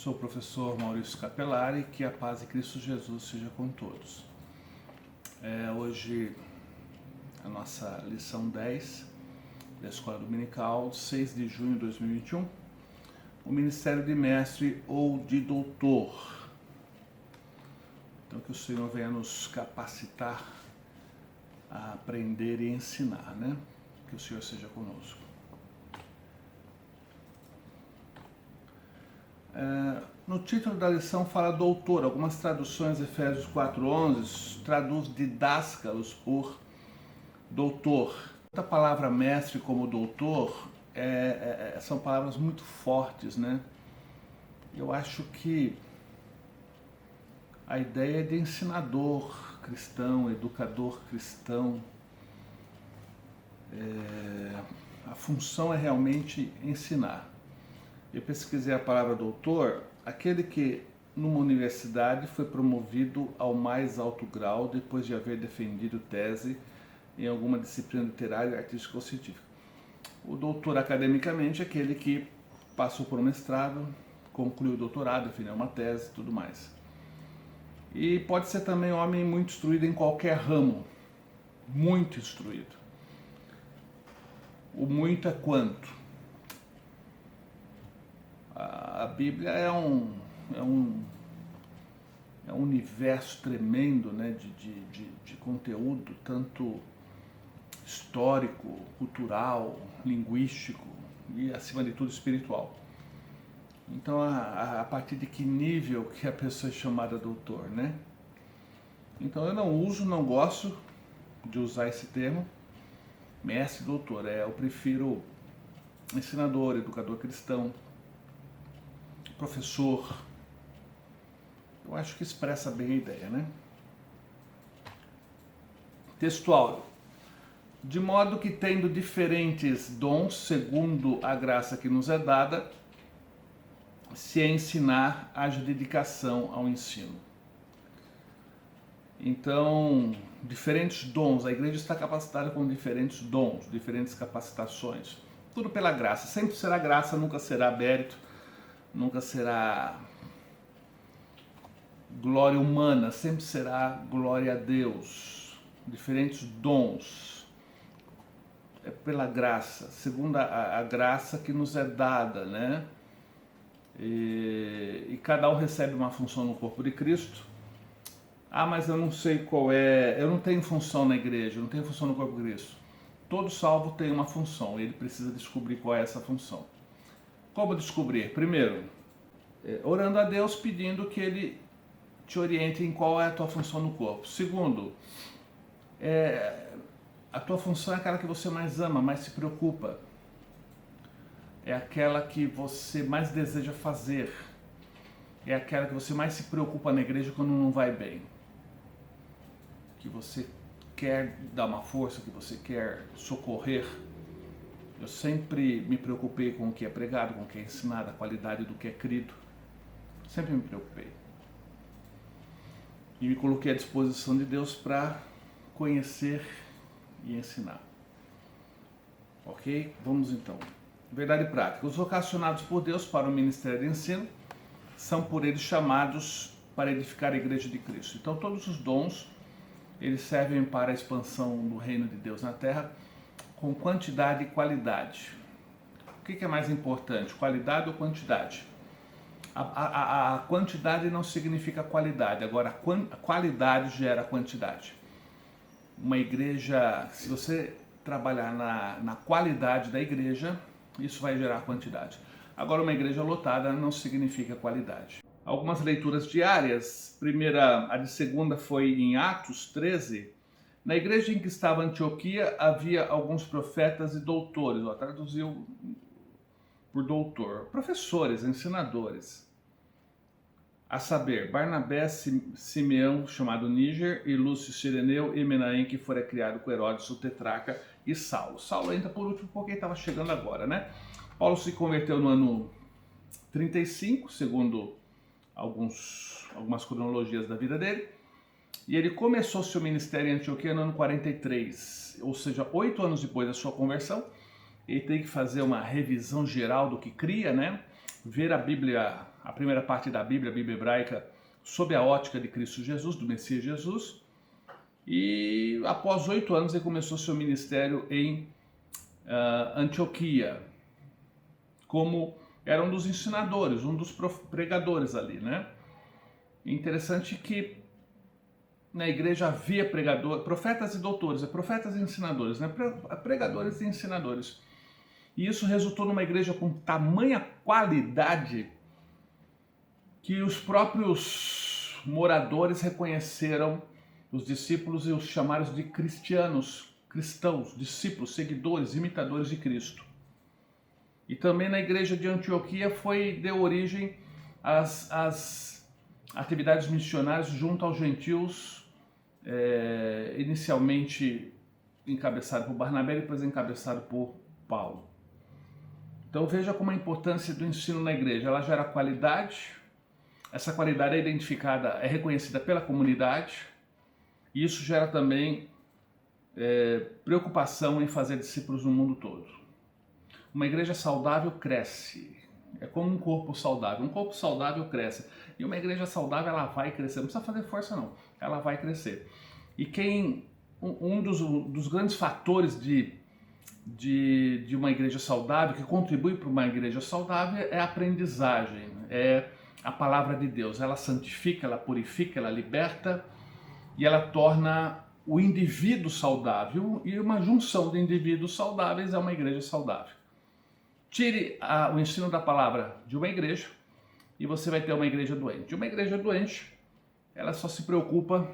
Sou o professor Maurício Capelari, que a paz de Cristo Jesus seja com todos. Hoje a nossa lição 10 da Escola Dominical, 6 de junho de 2021, o Ministério de Mestre ou de Doutor. Então que o Senhor venha nos capacitar a aprender e ensinar, né? Que o Senhor seja conosco. No título da lição fala doutor. Algumas traduções, Efésios 4:11, traduz didáscalos por doutor. A palavra mestre como doutor são palavras muito fortes, né? Eu acho que a ideia é de ensinador cristão, educador cristão. A função é realmente ensinar. Eu pesquisei a palavra doutor, aquele que numa universidade foi promovido ao mais alto grau depois de haver defendido tese em alguma disciplina literária, artística ou científica. O doutor academicamente é aquele que passou por um mestrado, concluiu o doutorado, defendeu uma tese e tudo mais. E pode ser também um homem muito instruído em qualquer ramo, muito instruído. O muito é quanto? A Bíblia é um universo tremendo, né, de conteúdo, tanto histórico, cultural, linguístico e, acima de tudo, espiritual. Então, a partir de que nível que a pessoa é chamada doutor, né? Então, eu não gosto de usar esse termo, mestre, doutor. Eu prefiro ensinador, educador cristão, professor. Eu acho que expressa bem a ideia, né? Textual. De modo que, tendo diferentes dons, segundo a graça que nos é dada, se ensinar, haja dedicação ao ensino. Então, diferentes dons. A igreja está capacitada com diferentes dons, diferentes capacitações. Tudo pela graça. Sempre será graça, nunca será mérito. Nunca será glória humana, sempre será glória a Deus. Diferentes dons. É pela graça, segundo a graça que nos é dada, né? E cada um recebe uma função no corpo de Cristo. Mas eu não sei qual é, eu não tenho função na igreja, eu não tenho função no corpo de Cristo. Todo salvo tem uma função e ele precisa descobrir qual é essa função. Como descobrir? Primeiro, orando a Deus, pedindo que Ele te oriente em qual é a tua função no corpo. Segundo, a tua função é aquela que você mais ama, mais se preocupa. É aquela que você mais deseja fazer. É aquela que você mais se preocupa na igreja quando não vai bem. Que você quer dar uma força, que você quer socorrer. Eu sempre me preocupei com o que é pregado, com o que é ensinado, a qualidade do que é crido. Sempre me preocupei. E me coloquei à disposição de Deus para conhecer e ensinar. Ok? Vamos então. Verdade prática. Os vocacionados por Deus para o ministério de ensino são por Ele chamados para edificar a igreja de Cristo. Então todos os dons, eles servem para a expansão do reino de Deus na terra, com quantidade e qualidade. O que é mais importante, qualidade ou quantidade? A quantidade não significa qualidade, agora a qualidade gera quantidade. Uma igreja, se você trabalhar na qualidade da igreja, isso vai gerar quantidade. Agora, uma igreja lotada não significa qualidade. Algumas leituras diárias, a de segunda foi em Atos 13. Na igreja em que estava Antioquia, havia alguns profetas e doutores, traduziu por doutor, professores, ensinadores, a saber, Barnabé, Simeão, chamado Níger, e Lúcio Cireneu, e Menahem, que fora criado com Herodes, o tetrarca, e Saulo. Saulo entra por último porque ele estava chegando agora, né? Paulo se converteu no ano 35, segundo algumas cronologias da vida dele, e ele começou seu ministério em Antioquia no ano 43, ou seja, 8 anos depois da sua conversão. Ele tem que fazer uma revisão geral do que cria, né? ver a Bíblia, a primeira parte da Bíblia, a Bíblia hebraica, sob a ótica de Cristo Jesus, do Messias Jesus. E após 8 anos ele começou seu ministério em Antioquia, como era um dos ensinadores, um dos pregadores ali, né? Interessante que na igreja havia profetas e doutores, profetas e ensinadores, né? Pregadores e ensinadores. E isso resultou numa igreja com tamanha qualidade que os próprios moradores reconheceram os discípulos e os chamaram de cristãos, discípulos, seguidores, imitadores de Cristo. E também na igreja de Antioquia deu origem às atividades missionárias junto aos gentios, inicialmente encabeçado por Barnabé e depois encabeçado por Paulo. Então veja como a importância do ensino na igreja, ela gera qualidade, essa qualidade é identificada, é reconhecida pela comunidade, e isso gera também preocupação em fazer discípulos no mundo todo. Uma igreja saudável cresce, é como um corpo saudável cresce, e uma igreja saudável ela vai crescer, não precisa fazer força não, ela vai crescer. E um dos grandes fatores de uma igreja saudável, que contribui para uma igreja saudável, é a aprendizagem, é a palavra de Deus. Ela santifica, ela purifica, ela liberta e ela torna o indivíduo saudável, e uma junção de indivíduos saudáveis é uma igreja saudável. Tire o ensino da palavra de uma igreja e você vai ter uma igreja doente. Uma igreja doente, ela só se preocupa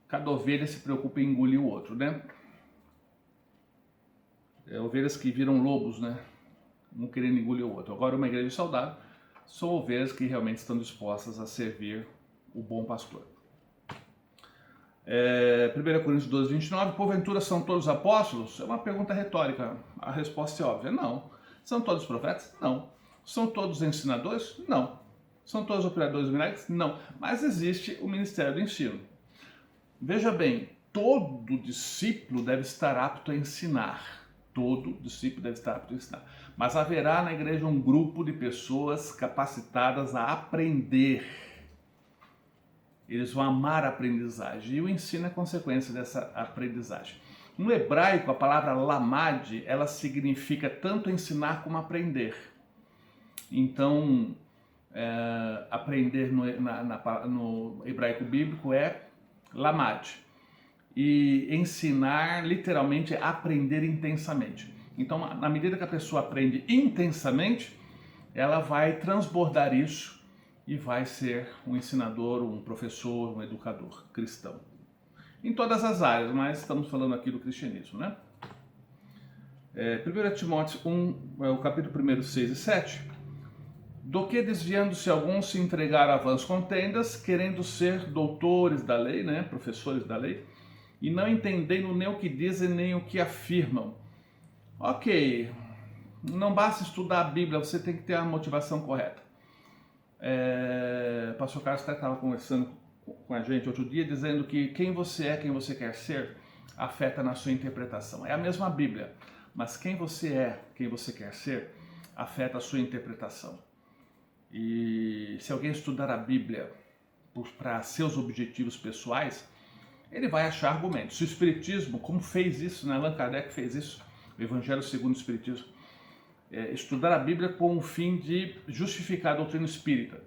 cada ovelha se preocupa em engolir o outro, né? Ovelhas que viram lobos, né? Um querendo engolir o outro. Agora, uma igreja saudável são ovelhas que realmente estão dispostas a servir o bom pastor. 1 Coríntios 12, 29, porventura são todos apóstolos? É uma pergunta retórica. A resposta é óbvia, não. São todos profetas? Não. São todos ensinadores? Não. São todos operadores de milagres? Não. Mas existe o ministério do ensino. Veja bem, todo discípulo deve estar apto a ensinar. Todo discípulo deve estar apto a ensinar. Mas haverá na igreja um grupo de pessoas capacitadas a aprender. Eles vão amar a aprendizagem e o ensino é consequência dessa aprendizagem. No hebraico, a palavra lamad, ela significa tanto ensinar como aprender. Então, aprender no hebraico bíblico é lamad. E ensinar, literalmente, é aprender intensamente. Então, na medida que a pessoa aprende intensamente, ela vai transbordar isso e vai ser um ensinador, um professor, um educador cristão. Em todas as áreas, mas estamos falando aqui do cristianismo, né? 1 Timóteo 1, o capítulo 1, 6 e 7. Do que desviando-se alguns se entregaram a vãs contendas, querendo ser doutores da lei, né? Professores da lei, e não entendendo nem o que dizem nem o que afirmam. Ok, não basta estudar a Bíblia, você tem que ter a motivação correta. O pastor Carlos até estava conversando com a gente outro dia, dizendo que quem você é, quem você quer ser, afeta na sua interpretação. É a mesma Bíblia, mas quem você é, quem você quer ser, afeta a sua interpretação. E se alguém estudar a Bíblia para seus objetivos pessoais, ele vai achar argumentos. Se o Espiritismo, como fez isso, né? Allan Kardec fez isso, o Evangelho segundo o Espiritismo, estudar a Bíblia com o fim de justificar a doutrina espírita,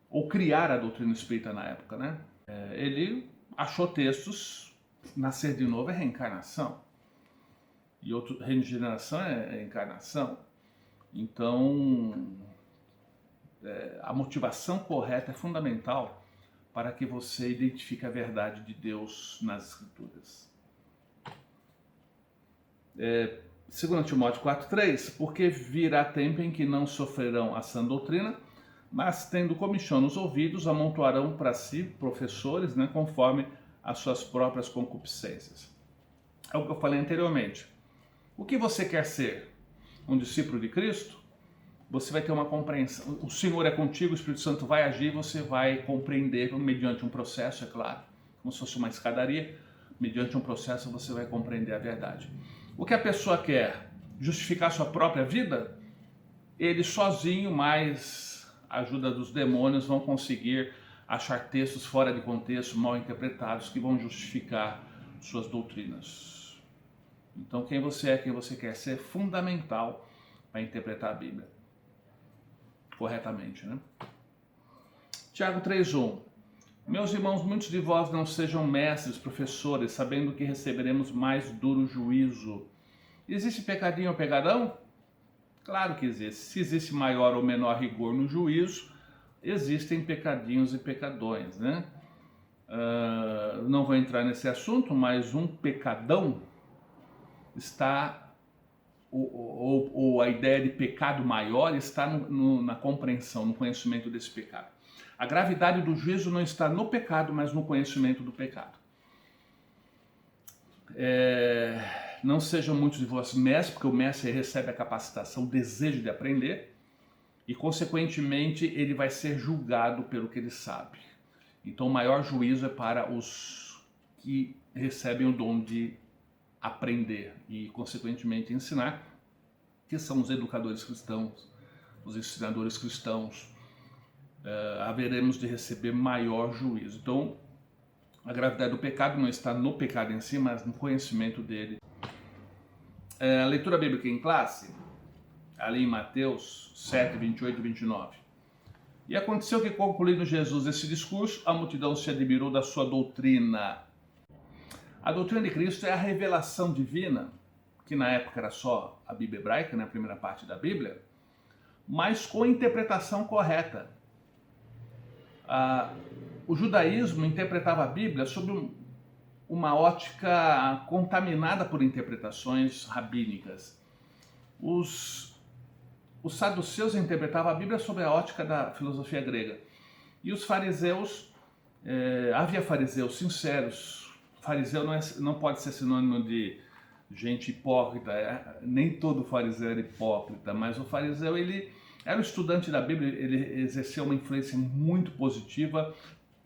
ou criar a doutrina espírita na época, né? Ele achou textos, nascer de novo é reencarnação, e regeneração é encarnação. Então, a motivação correta é fundamental para que você identifique a verdade de Deus nas Escrituras. 2 Timóteo 4,3, porque virá tempo em que não sofrerão a sã doutrina, mas tendo comichão nos ouvidos, amontoarão para si professores, né, conforme as suas próprias concupiscências. É o que eu falei anteriormente. O que você quer ser? Um discípulo de Cristo? Você vai ter uma compreensão. O Senhor é contigo, o Espírito Santo vai agir, você vai compreender mediante um processo, é claro, como se fosse uma escadaria. Mediante um processo você vai compreender a verdade. O que a pessoa quer? Justificar sua própria vida? ele sozinho, mais a ajuda dos demônios, vão conseguir achar textos fora de contexto, mal interpretados, que vão justificar suas doutrinas. Então, quem você é, quem você quer ser, é fundamental para interpretar a Bíblia corretamente, né? Tiago 3:1. Meus irmãos, muitos de vós não sejam mestres, professores, sabendo que receberemos mais duro juízo. Existe pecadinho ou pegadão? Claro que existe. Se existe maior ou menor rigor no juízo, existem pecadinhos e pecadões, né? Não vou entrar nesse assunto, mas um pecadão está, ou a ideia de pecado maior está na compreensão, no conhecimento desse pecado. A gravidade do juízo não está no pecado, mas no conhecimento do pecado. Não sejam muitos de vós mestres, porque o mestre recebe a capacitação, o desejo de aprender, e consequentemente ele vai ser julgado pelo que ele sabe. Então o maior juízo é para os que recebem o dom de aprender e consequentemente ensinar, que são os educadores cristãos, os ensinadores cristãos. Haveremos de receber maior juízo. Então a gravidade do pecado não está no pecado em si, mas no conhecimento dele. A leitura bíblica em classe, ali em Mateus 7, 28 e 29. E aconteceu que, concluindo Jesus esse discurso, a multidão se admirou da sua doutrina. A doutrina de Cristo é a revelação divina, que na época era só a Bíblia hebraica, né, a primeira parte da Bíblia, mas com interpretação correta. O judaísmo interpretava a Bíblia sob uma ótica contaminada por interpretações rabínicas. Os saduceus interpretavam a Bíblia sob a ótica da filosofia grega. E os fariseus, havia fariseus sinceros. Fariseu não pode ser sinônimo de gente hipócrita, nem todo fariseu era hipócrita, mas o fariseu, ele era um estudante da Bíblia, ele exerceu uma influência muito positiva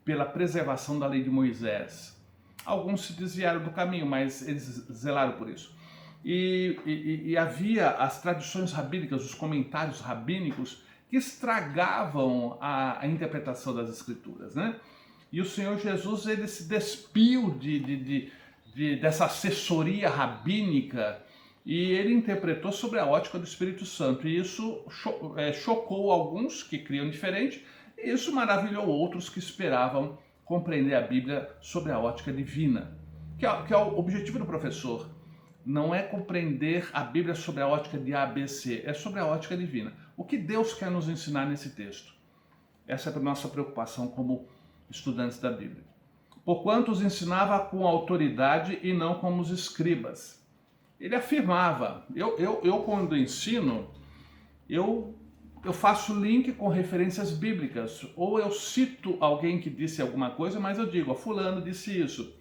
pela preservação da lei de Moisés. Alguns se desviaram do caminho, mas eles zelaram por isso. E havia as tradições rabínicas, os comentários rabínicos, que estragavam a interpretação das Escrituras, né? E o Senhor Jesus, ele se despiu dessa assessoria rabínica e ele interpretou sobre a ótica do Espírito Santo. E isso chocou alguns que criam diferente, e isso maravilhou outros que esperavam compreender a Bíblia sobre a ótica divina. Que é o objetivo do professor. Não é compreender a Bíblia sobre a ótica de A, B, C, é sobre a ótica divina. O que Deus quer nos ensinar nesse texto? Essa é a nossa preocupação como estudantes da Bíblia. Porquanto os ensinava com autoridade e não como os escribas. Ele afirmava, eu quando ensino, eu faço link com referências bíblicas, ou eu cito alguém que disse alguma coisa, mas eu digo, fulano disse isso.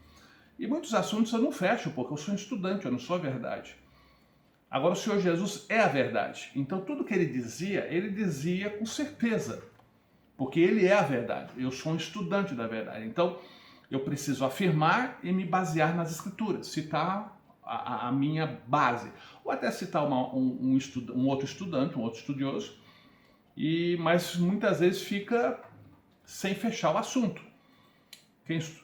E muitos assuntos eu não fecho, porque eu sou um estudante, eu não sou a verdade. Agora o Senhor Jesus é a verdade. Então tudo que ele dizia com certeza. Porque ele é a verdade. Eu sou um estudante da verdade. Então eu preciso afirmar e me basear nas Escrituras. Citar a minha base. Ou até citar um outro estudante, um outro estudioso. Mas muitas vezes fica sem fechar o assunto.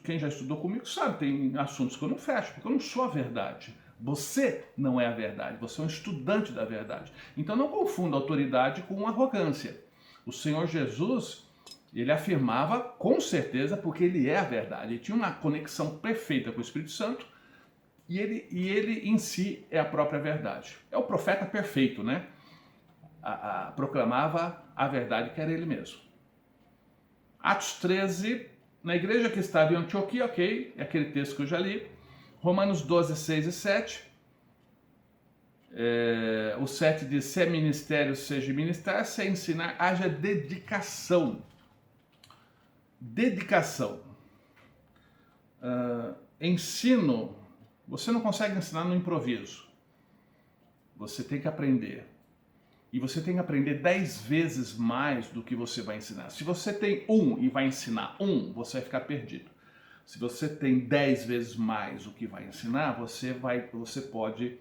Quem já estudou comigo sabe, tem assuntos que eu não fecho, porque eu não sou a verdade. Você não é a verdade, você é um estudante da verdade. Então não confunda autoridade com arrogância. O Senhor Jesus, ele afirmava com certeza, porque ele é a verdade. Ele tinha uma conexão perfeita com o Espírito Santo e ele em si é a própria verdade. É o profeta perfeito, né? Proclamava a verdade que era ele mesmo. Atos 13... Na igreja que estava em Antioquia, ok, é aquele texto que eu já li. Romanos 12, 6 e 7. O 7 diz, se é ministério, seja ministrar, se é ensinar, haja dedicação. Dedicação. Ensino, você não consegue ensinar no improviso. Você tem que aprender. E você tem que aprender 10 vezes mais do que você vai ensinar. Se você tem e vai ensinar você vai ficar perdido. Se você tem 10 vezes mais o que vai ensinar, você pode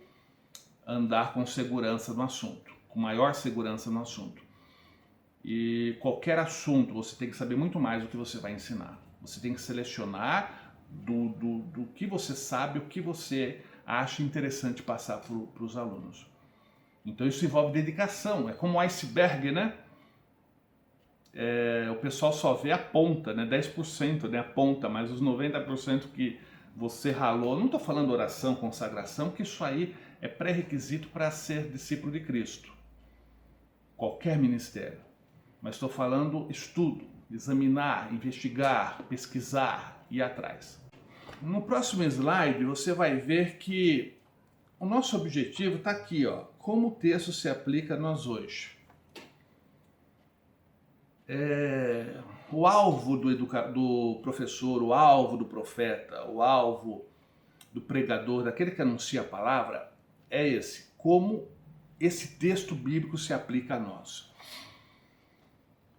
andar com segurança no assunto. com maior segurança no assunto. E qualquer assunto você tem que saber muito mais do que você vai ensinar. Você tem que selecionar do que você sabe, o que você acha interessante passar para os alunos. Então isso envolve dedicação, é como um iceberg, né? O pessoal só vê a ponta, né? 10%, né? A ponta, mas os 90% que você ralou, não estou falando oração, consagração, que isso aí é pré-requisito para ser discípulo de Cristo. Qualquer ministério. Mas estou falando estudo, examinar, investigar, pesquisar e ir atrás. No próximo slide você vai ver que o nosso objetivo está aqui, ó, como o texto se aplica a nós hoje. O alvo do professor, o alvo do profeta, o alvo do pregador, daquele que anuncia a palavra, é esse. Como esse texto bíblico se aplica a nós.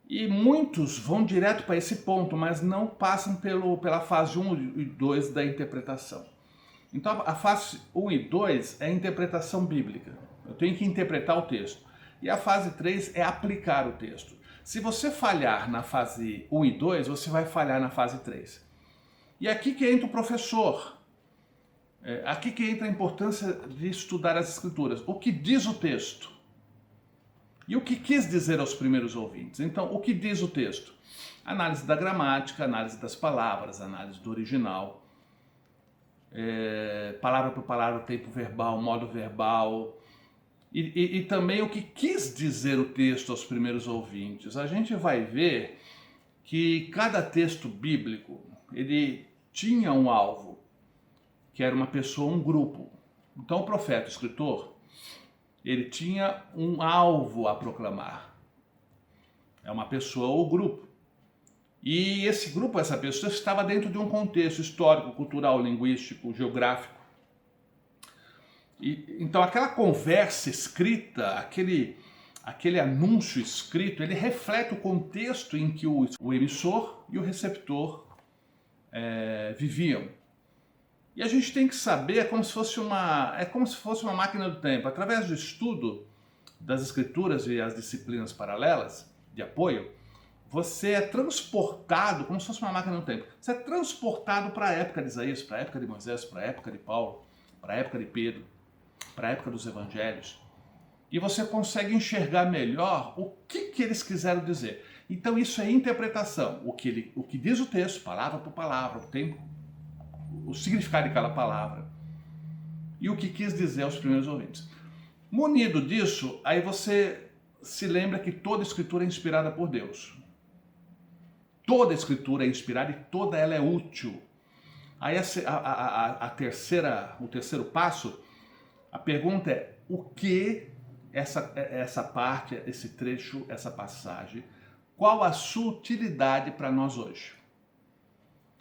E muitos vão direto para esse ponto, mas não passam pela fase 1 e 2 da interpretação. Então a fase 1 e 2 é a interpretação bíblica. Eu tenho que interpretar o texto. E a fase 3 é aplicar o texto. Se você falhar na fase 1 e 2, você vai falhar na fase 3. E aqui que entra o professor. Aqui que entra a importância de estudar as escrituras. O que diz o texto? E o que quis dizer aos primeiros ouvintes? Então, o que diz o texto? Análise da gramática, análise das palavras, análise do original, palavra por palavra, tempo verbal, modo verbal, e também o que quis dizer o texto aos primeiros ouvintes. A gente vai ver que cada texto bíblico, ele tinha um alvo, que era uma pessoa, um grupo. Então, o profeta, o escritor, ele tinha um alvo a proclamar. É uma pessoa ou grupo. E esse grupo, essa pessoa, estava dentro de um contexto histórico, cultural, linguístico, geográfico. Então aquela conversa escrita, aquele anúncio escrito, ele reflete o contexto em que o emissor e o receptor viviam. E a gente tem que saber, é como se fosse uma máquina do tempo. Através do estudo das escrituras e as disciplinas paralelas de apoio, você é transportado, como se fosse uma máquina do tempo, você é transportado para a época de Isaías, para a época de Moisés, para a época de Paulo, para a época de Pedro, para a época dos evangelhos. E você consegue enxergar melhor o que eles quiseram dizer. Então isso é interpretação. O que diz o texto, palavra por palavra, o significado de cada palavra e o que quis dizer aos primeiros ouvintes. Munido disso, aí você se lembra que toda escritura é inspirada por Deus. Toda escritura é inspirada e toda ela é útil. Aí o terceiro passo, a pergunta é: o que essa parte, esse trecho, essa passagem, qual a sua utilidade para nós hoje?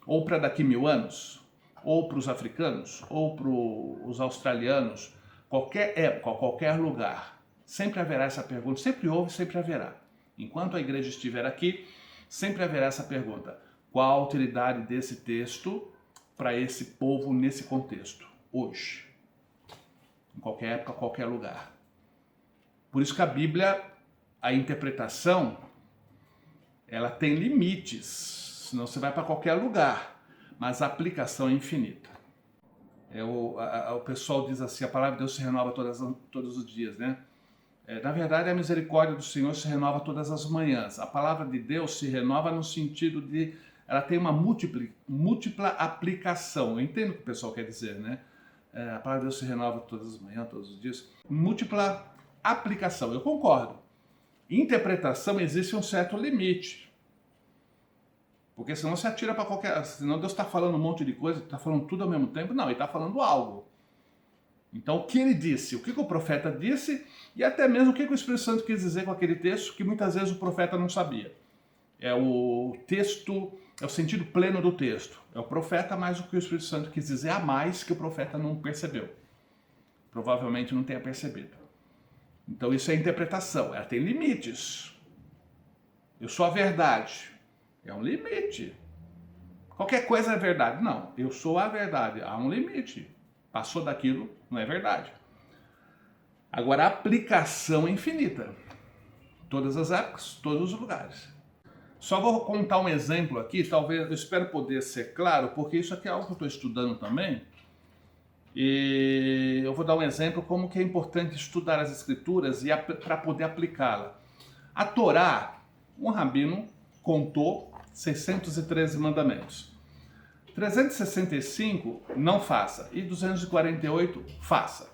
Ou para daqui 1000 anos? Ou para os africanos? Ou para os australianos? Qualquer época, qualquer lugar, sempre haverá essa pergunta, sempre houve, sempre haverá. Enquanto a igreja estiver aqui, sempre haverá essa pergunta: qual a utilidade desse texto para esse povo nesse contexto, hoje? Em qualquer época, qualquer lugar. Por isso que a Bíblia, a interpretação, ela tem limites, senão você vai para qualquer lugar, mas a aplicação é infinita. O pessoal diz assim, a palavra de Deus se renova todos os dias, né? Na verdade, a misericórdia do Senhor se renova todas as manhãs. A palavra de Deus se renova no sentido de... ela tem uma múltipla aplicação. Eu entendo o que o pessoal quer dizer, né? A palavra de Deus se renova todas as manhãs, todos os dias. Múltipla aplicação, eu concordo. Interpretação, existe um certo limite. Porque senão você atira para qualquer... senão Deus está falando um monte de coisa, está falando tudo ao mesmo tempo. Não, ele está falando algo. Então, o que ele disse, o que o profeta disse, e até mesmo o que o Espírito Santo quis dizer com aquele texto, que muitas vezes o profeta não sabia. É o texto, é o sentido pleno do texto. É o profeta, mas o que o Espírito Santo quis dizer a mais que o profeta não percebeu. Provavelmente não tenha percebido. Então, isso é interpretação, ela tem limites. Eu sou a verdade. É um limite. Qualquer coisa é verdade. Não, eu sou a verdade. Há um limite. Passou daquilo, não é verdade. Agora, a aplicação é infinita. Todas as épocas, todos os lugares. Só vou contar um exemplo aqui, talvez, eu espero poder ser claro, porque isso aqui é algo que eu estou estudando também. E eu vou dar um exemplo como que é importante estudar as escrituras e para poder aplicá-la. A Torá, um rabino contou 613 mandamentos. 365 não faça e 248 faça.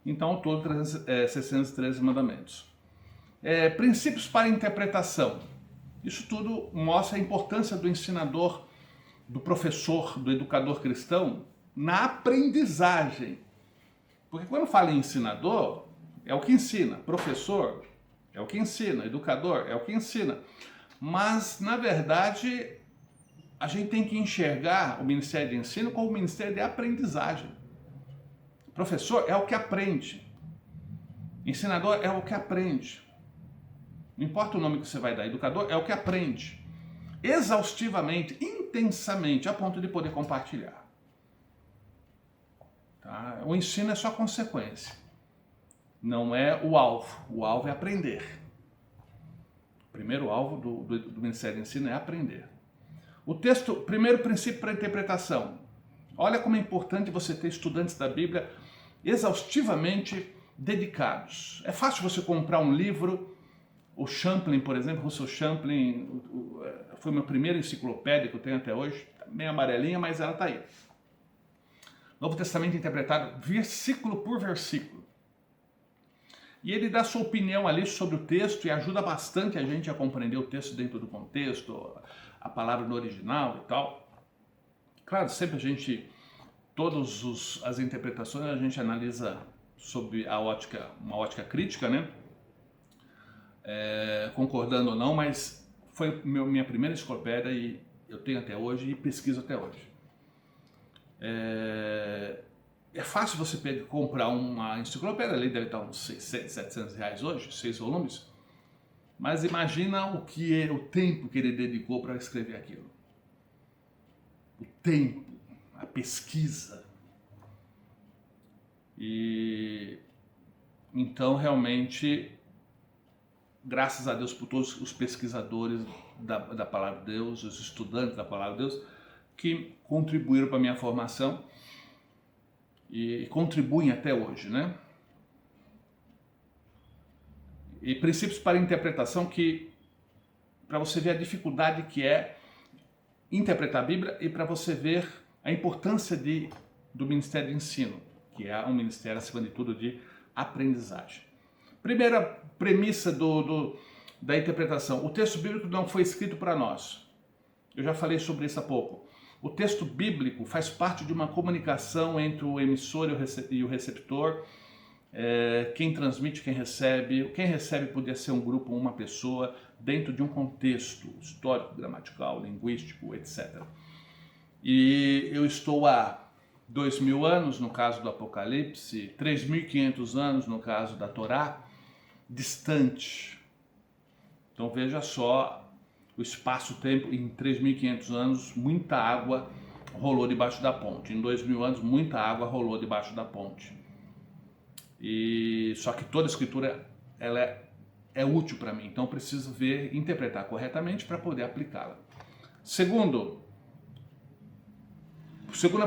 Então, ao todo 613 mandamentos. Princípios para interpretação. Isso tudo mostra a importância do ensinador, do professor, do educador cristão na aprendizagem. Porque quando fala em ensinador, é o que ensina. Professor é o que ensina. Educador é o que ensina. Mas, na verdade, a gente tem que enxergar o Ministério de Ensino como o Ministério de Aprendizagem. Professor é o que aprende. Ensinador é o que aprende. Não importa o nome que você vai dar, educador é o que aprende. Exaustivamente, intensamente, a ponto de poder compartilhar. Tá? O ensino é só consequência. Não é o alvo. O alvo é aprender. O primeiro alvo do Ministério de Ensino é aprender. O texto, primeiro princípio para a interpretação. Olha como é importante você ter estudantes da Bíblia exaustivamente dedicados. É fácil você comprar um livro, o Champlin, por exemplo, Russell Champlin, foi minha primeira enciclopédia que eu tenho até hoje, meio amarelinha, mas ela está aí. Novo Testamento interpretado versículo por versículo. E ele dá sua opinião ali sobre o texto e ajuda bastante a gente a compreender o texto dentro do contexto, a palavra no original e tal. Claro, sempre todas as interpretações a gente analisa sob uma ótica crítica, né? Concordando ou não, mas foi minha primeira enciclopédia e eu tenho até hoje e pesquiso até hoje. É fácil você comprar uma enciclopédia, ali deve estar uns 600, 700 reais hoje, 6 volumes, mas imagina o tempo que ele dedicou para escrever aquilo. O tempo, a pesquisa. E então realmente, graças a Deus por todos os pesquisadores da Palavra de Deus, os estudantes da Palavra de Deus, que contribuíram para a minha formação e contribuem até hoje, né? E princípios para interpretação para você ver a dificuldade que é interpretar a Bíblia e para você ver a importância do Ministério de Ensino, que é um ministério, acima de tudo, de aprendizagem. Primeira premissa da interpretação. O texto bíblico não foi escrito para nós. Eu já falei sobre isso há pouco. O texto bíblico faz parte de uma comunicação entre o emissor e o receptor. Quem transmite, quem recebe. Quem recebe podia ser um grupo ou uma pessoa dentro de um contexto histórico, gramatical, linguístico, etc. E eu estou há 2.000 anos, no caso do Apocalipse, 3.500 anos, no caso da Torá, distante. Então veja só o espaço-tempo, em 3.500 anos, muita água rolou debaixo da ponte. Em 2.000 anos, muita água rolou debaixo da ponte. Só que toda a escritura ela é útil para mim, então eu preciso interpretar corretamente para poder aplicá-la. Segunda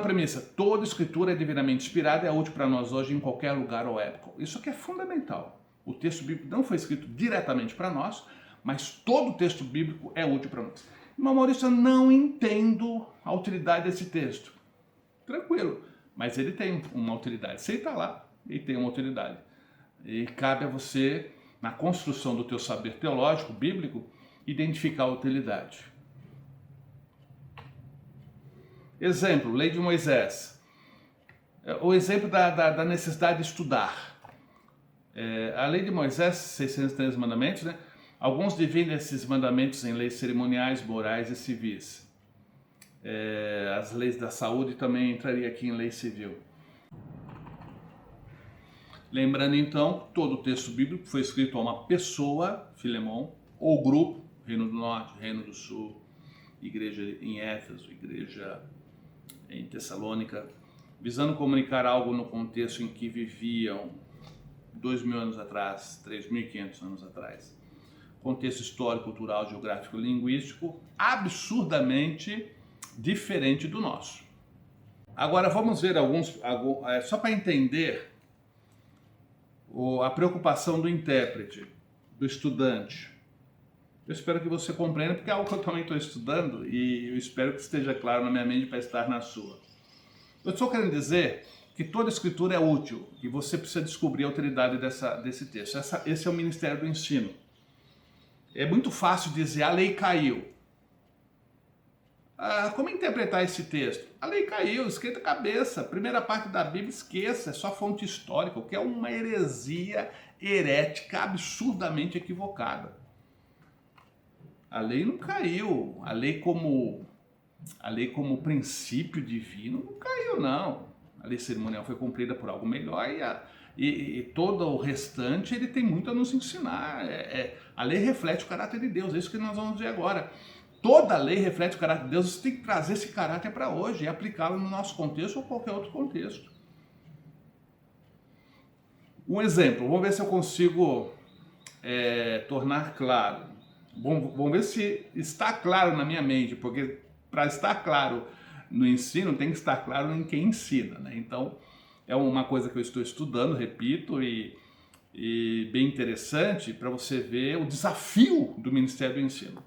premissa, toda escritura é divinamente inspirada e é útil para nós hoje em qualquer lugar ou época. Isso aqui é fundamental. O texto bíblico não foi escrito diretamente para nós, mas todo o texto bíblico é útil para nós. Irmão Maurício, eu não entendo a utilidade desse texto. Tranquilo, mas ele tem uma utilidade. Se ele está lá, ele tem uma utilidade. E cabe a você, na construção do teu saber teológico, bíblico, identificar a utilidade. Exemplo, Lei de Moisés. O exemplo da necessidade de estudar. A Lei de Moisés, 613 mandamentos, né? Alguns dividem esses mandamentos em leis cerimoniais, morais e civis. As leis da saúde também entraria aqui em lei civil. Lembrando então, todo o texto bíblico foi escrito a uma pessoa, Filemão, ou grupo, Reino do Norte, Reino do Sul, igreja em Éfeso, igreja em Tessalônica, visando comunicar algo no contexto em que viviam. 2.000 anos atrás, 3.500 anos atrás. Contexto histórico, cultural, geográfico, linguístico, absurdamente diferente do nosso. Agora vamos ver só para entender a preocupação do intérprete, do estudante. Eu espero que você compreenda, porque é algo que eu também estou estudando e eu espero que esteja claro na minha mente para estar na sua. Eu estou querendo dizer que toda escritura é útil e você precisa descobrir a utilidade desse texto. Esse é o ministério do ensino. É muito fácil dizer a lei caiu. Como interpretar esse texto? A lei caiu, esquenta a cabeça. Primeira parte da Bíblia, esqueça, é só fonte histórica, o que é uma heresia herética absurdamente equivocada. A lei não caiu, a lei como princípio divino não caiu, não. A lei cerimonial foi cumprida por algo melhor e todo o restante ele tem muito a nos ensinar. A lei reflete o caráter de Deus, é isso que nós vamos ver agora. Toda lei reflete o caráter de Deus, você tem que trazer esse caráter para hoje e aplicá-lo no nosso contexto ou qualquer outro contexto. Um exemplo, vamos ver se eu consigo tornar claro. Vamos ver se está claro na minha mente, porque para estar claro no ensino tem que estar claro em quem ensina, né? Então é uma coisa que eu estou estudando, repito, e bem interessante para você ver o desafio do Ministério do Ensino.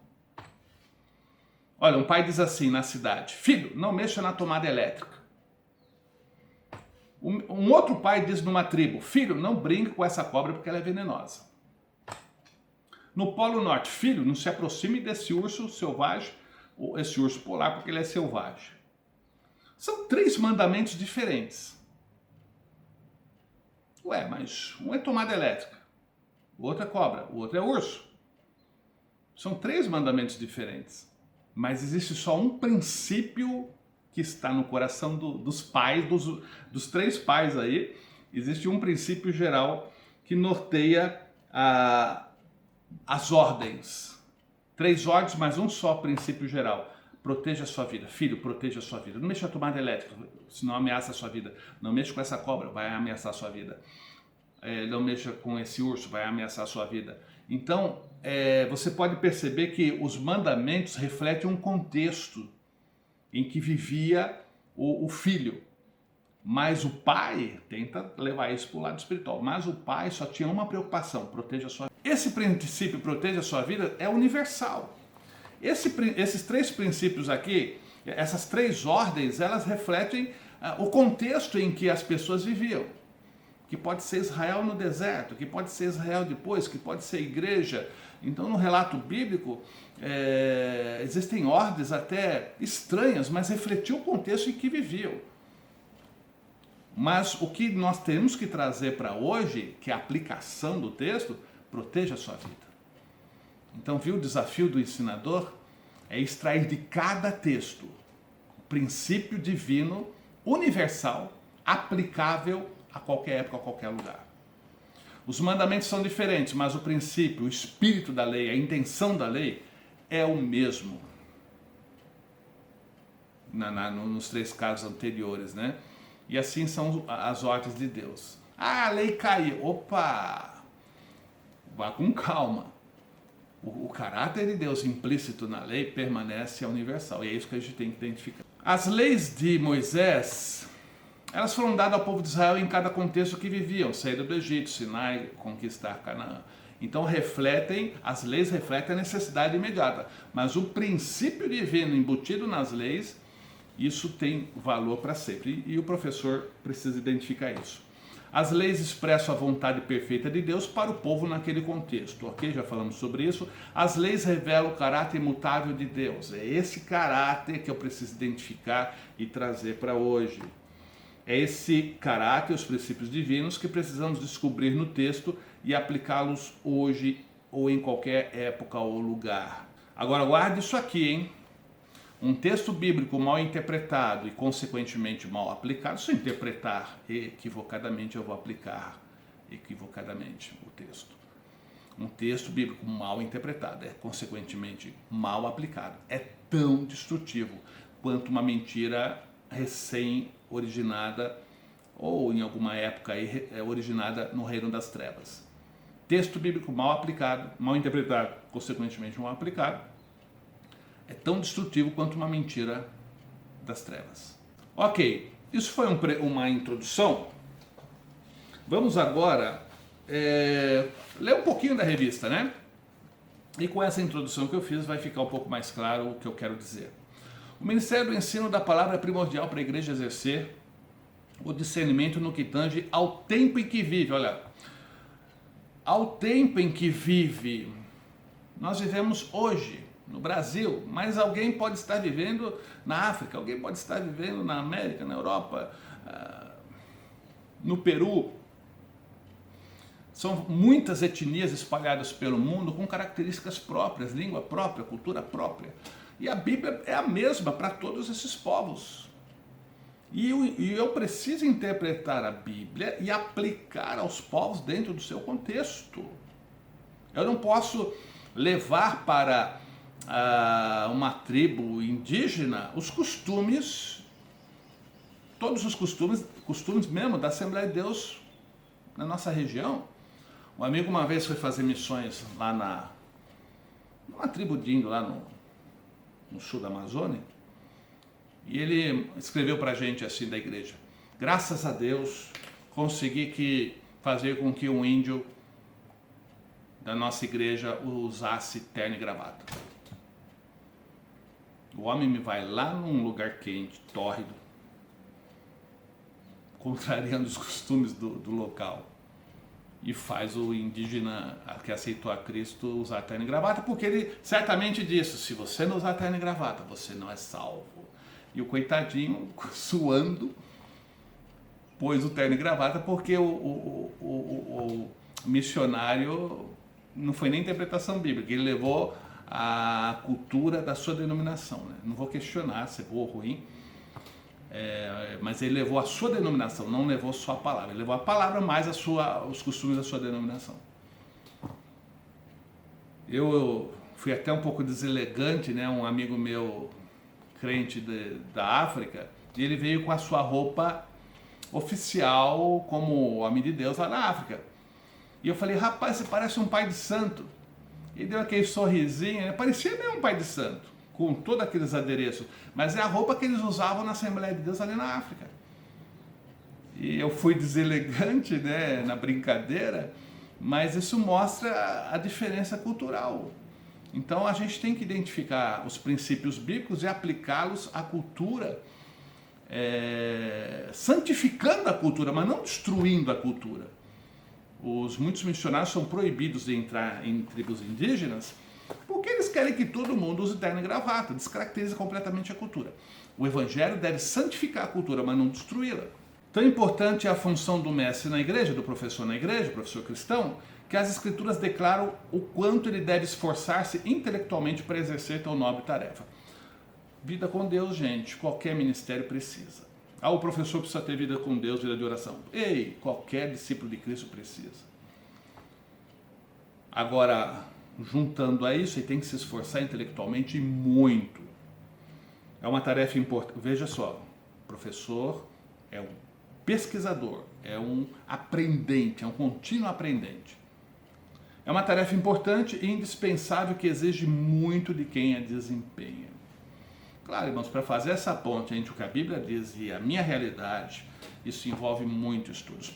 Olha, um pai diz assim na cidade: filho, não mexa na tomada elétrica. Um outro pai diz numa tribo: filho, não brinque com essa cobra porque ela é venenosa. No Polo Norte: filho, não se aproxime desse urso selvagem, ou esse urso polar, porque ele é selvagem. São 3 mandamentos diferentes. Ué, mas um é tomada elétrica, o outro é cobra, o outro é urso. São 3 mandamentos diferentes. Mas existe só um princípio que está no coração dos pais, dos 3 pais aí. Existe um princípio geral que norteia as ordens. 3 ordens, mas um só princípio geral. Proteja a sua vida. Filho, proteja a sua vida. Não mexa a tomada elétrica, senão ameaça a sua vida. Não mexa com essa cobra, vai ameaçar a sua vida. Não mexa com esse urso, vai ameaçar a sua vida. Então, você pode perceber que os mandamentos refletem um contexto em que vivia o filho. Mas o pai tenta levar isso para o lado espiritual. Mas o pai só tinha uma preocupação: proteja a sua vida. Esse princípio, proteja a sua vida, é universal. Esses 3 princípios aqui, essas 3 ordens, elas refletem o contexto em que as pessoas viviam. Que pode ser Israel no deserto, que pode ser Israel depois, que pode ser igreja. Então, no relato bíblico, existem ordens até estranhas, mas refletiam o contexto em que viviam. Mas o que nós temos que trazer para hoje, que é a aplicação do texto, proteja a sua vida. Então, viu, o desafio do ensinador é extrair de cada texto o princípio divino, universal, aplicável a qualquer época, a qualquer lugar. Os mandamentos são diferentes, mas o princípio, o espírito da lei, a intenção da lei é o mesmo. Nos 3 casos anteriores, né? E assim são as ordens de Deus. A lei caiu. Opa! Vá com calma. O caráter de Deus implícito na lei permanece universal. E é isso que a gente tem que identificar. As leis de Moisés, elas foram dadas ao povo de Israel em cada contexto que viviam. Saída do Egito, Sinai, conquistar Canaã. Então as leis refletem a necessidade imediata. Mas o princípio divino embutido nas leis, isso tem valor para sempre. E o professor precisa identificar isso. As leis expressam a vontade perfeita de Deus para o povo naquele contexto, ok? Já falamos sobre isso. As leis revelam o caráter imutável de Deus. É esse caráter que eu preciso identificar e trazer para hoje. É esse caráter, os princípios divinos, que precisamos descobrir no texto e aplicá-los hoje ou em qualquer época ou lugar. Agora guarde isso aqui, hein? Um texto bíblico mal interpretado e, consequentemente, mal aplicado, se eu interpretar equivocadamente, eu vou aplicar equivocadamente o texto. Um texto bíblico mal interpretado, consequentemente, mal aplicado. É tão destrutivo quanto uma mentira recém-originada ou em alguma época aí, originada no reino das trevas. Texto bíblico mal aplicado, mal interpretado, consequentemente mal aplicado, é tão destrutivo quanto uma mentira das trevas. Ok, isso foi uma introdução. Vamos agora ler um pouquinho da revista, né? E com essa introdução que eu fiz vai ficar um pouco mais claro o que eu quero dizer. O Ministério do Ensino da Palavra é primordial para a igreja exercer o discernimento no que tange ao tempo em que vive. Olha, ao tempo em que vive. Nós vivemos hoje no Brasil, mas alguém pode estar vivendo na África, alguém pode estar vivendo na América, na Europa, no Peru. São muitas etnias espalhadas pelo mundo com características próprias, língua própria, cultura própria. E a Bíblia é a mesma para todos esses povos. E eu preciso interpretar a Bíblia e aplicar aos povos dentro do seu contexto. Eu não posso levar para uma tribo indígena os costumes, todos os costumes mesmo da Assembleia de Deus na nossa região. Um amigo uma vez foi fazer missões lá numa tribo de índio lá no sul da Amazônia, e ele escreveu para a gente assim da igreja: graças a Deus consegui fazer com que um índio da nossa igreja usasse terno e gravata. O homem me vai lá num lugar quente, tórrido, contrariando os costumes do local, e faz o indígena que aceitou a Cristo usar terno e gravata, porque ele certamente disse: se você não usar terno e gravata, você não é salvo. E o coitadinho, suando, pôs o terno e gravata, porque o missionário não foi nem interpretação bíblica, ele levou a cultura da sua denominação, né? Não vou questionar se é boa ou ruim, mas ele levou a sua denominação, não levou só a palavra. Ele levou a palavra mais os costumes da sua denominação. Eu fui até um pouco deselegante, né? Um amigo meu, crente da África, e ele veio com a sua roupa oficial como homem de Deus lá na África. E eu falei: rapaz, você parece um pai de santo. E deu aquele sorrisinho, né? Parecia mesmo um pai de santo, com todos aqueles adereços, mas é a roupa que eles usavam na Assembleia de Deus ali na África. E eu fui deselegante, né, na brincadeira, mas isso mostra a diferença cultural. Então a gente tem que identificar os princípios bíblicos e aplicá-los à cultura, santificando a cultura, mas não destruindo a cultura. Muitos missionários são proibidos de entrar em tribos indígenas porque eles querem que todo mundo use terno e gravata, descaracteriza completamente a cultura. O evangelho deve santificar a cultura, mas não destruí-la. Tão importante é a função do mestre na igreja, do professor na igreja, professor cristão, que as escrituras declaram o quanto ele deve esforçar-se intelectualmente para exercer tão nobre tarefa. Vida com Deus, gente, qualquer ministério precisa. O professor precisa ter vida com Deus, vida de oração. Ei, qualquer discípulo de Cristo precisa. Agora, juntando a isso, ele tem que se esforçar intelectualmente muito. É uma tarefa importante. Veja só, o professor é um pesquisador, é um aprendente, é um contínuo aprendente. É uma tarefa importante e indispensável que exige muito de quem a desempenha. Claro, irmãos, para fazer essa ponte entre o que a Bíblia diz e a minha realidade, isso envolve muito estudos.